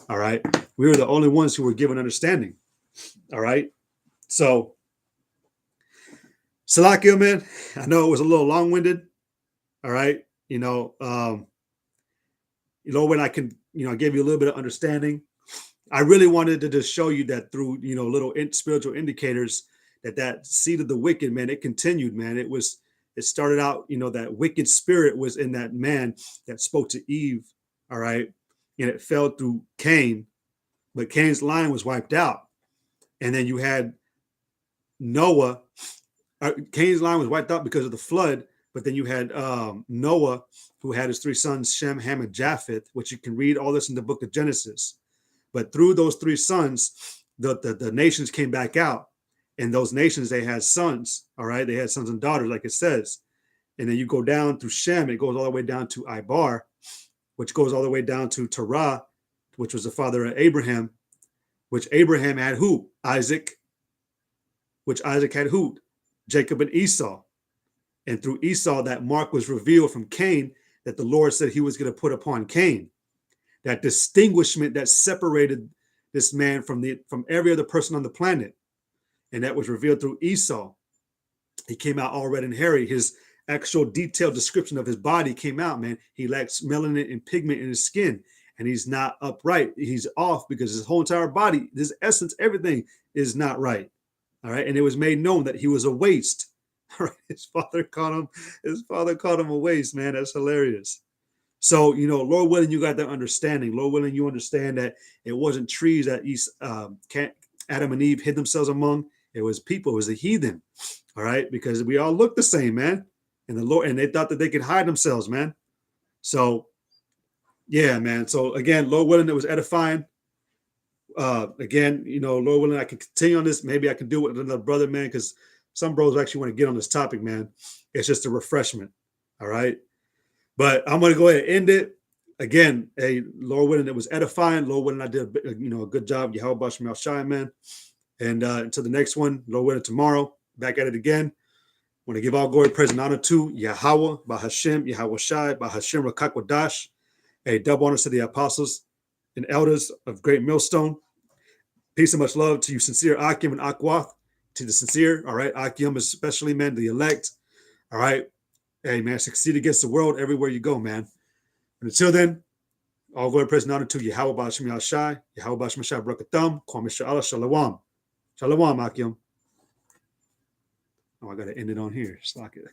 Speaker 1: All right. We were the only ones who were given understanding. All right. So, Salakia, man. I know it was a little long-winded. All right. When I can, I gave you a little bit of understanding. I really wanted to just show you that through, little spiritual indicators that seed of the wicked, man, it continued, man. It started out, that wicked spirit was in that man that spoke to Eve, all right? And it fell through Cain, but Cain's line was wiped out. And then you had Noah. Cain's line was wiped out because of the flood, but then you had Noah, who had his three sons, Shem, Ham, and Japheth, which you can read all this in the book of Genesis. But through those three sons, the nations came back out. And those nations, they had sons, all right? They had sons and daughters, like it says. And then you go down through Shem, it goes all the way down to Ibar, which goes all the way down to Terah, which was the father of Abraham, which Abraham had who? Isaac, which Isaac had who? Jacob and Esau. And through Esau, that mark was revealed from Cain that the Lord said he was going to put upon Cain. That distinguishment that separated this man from every other person on the planet. And that was revealed through Esau. He came out all red and hairy. His actual detailed description of his body came out, man. He lacks melanin and pigment in his skin, and he's not upright. He's off because his whole entire body, his essence, everything is not right. All right. And it was made known that he was a waste. All right. His father called him a waste, man. That's hilarious. So, Lord willing, you got that understanding. Lord willing, you understand that it wasn't trees that Adam and Eve hid themselves among. It was people. It was the heathen. All right. Because we all look the same, man. And the Lord, and they thought that they could hide themselves, man. So, yeah, man. So again, Lord willing, it was edifying. Again, Lord willing, I can continue on this. Maybe I can do it with another brother, man, because some bros actually want to get on this topic, man. It's just a refreshment. All right. But I'm going to go ahead and end it. Again, hey, Lord willing, it was edifying. Lord willing, I did a good job. Yahweh Basham Shai, man. And until the next one, Lord willing, tomorrow, back at it again. I want to give all glory, praise, and honor to Yahweh, Bahashem, Yahweh Shai, Bahashem Rakakwadash. Hey, double honors to the apostles and elders of Great Millstone. Peace and much love to you, sincere Akim and Akwath, to the sincere. All right, Akim especially, man, the elect. All right, hey, man, succeed against the world everywhere you go, man. And until then, all glory, praise, and honor to Yahweh Bashim Yahshai, Yahweh Bashim Shai Brakatham, Kwame Sha'ala Shalawam. Shalawam, Akim. Oh, I got to end it on here. Stock it.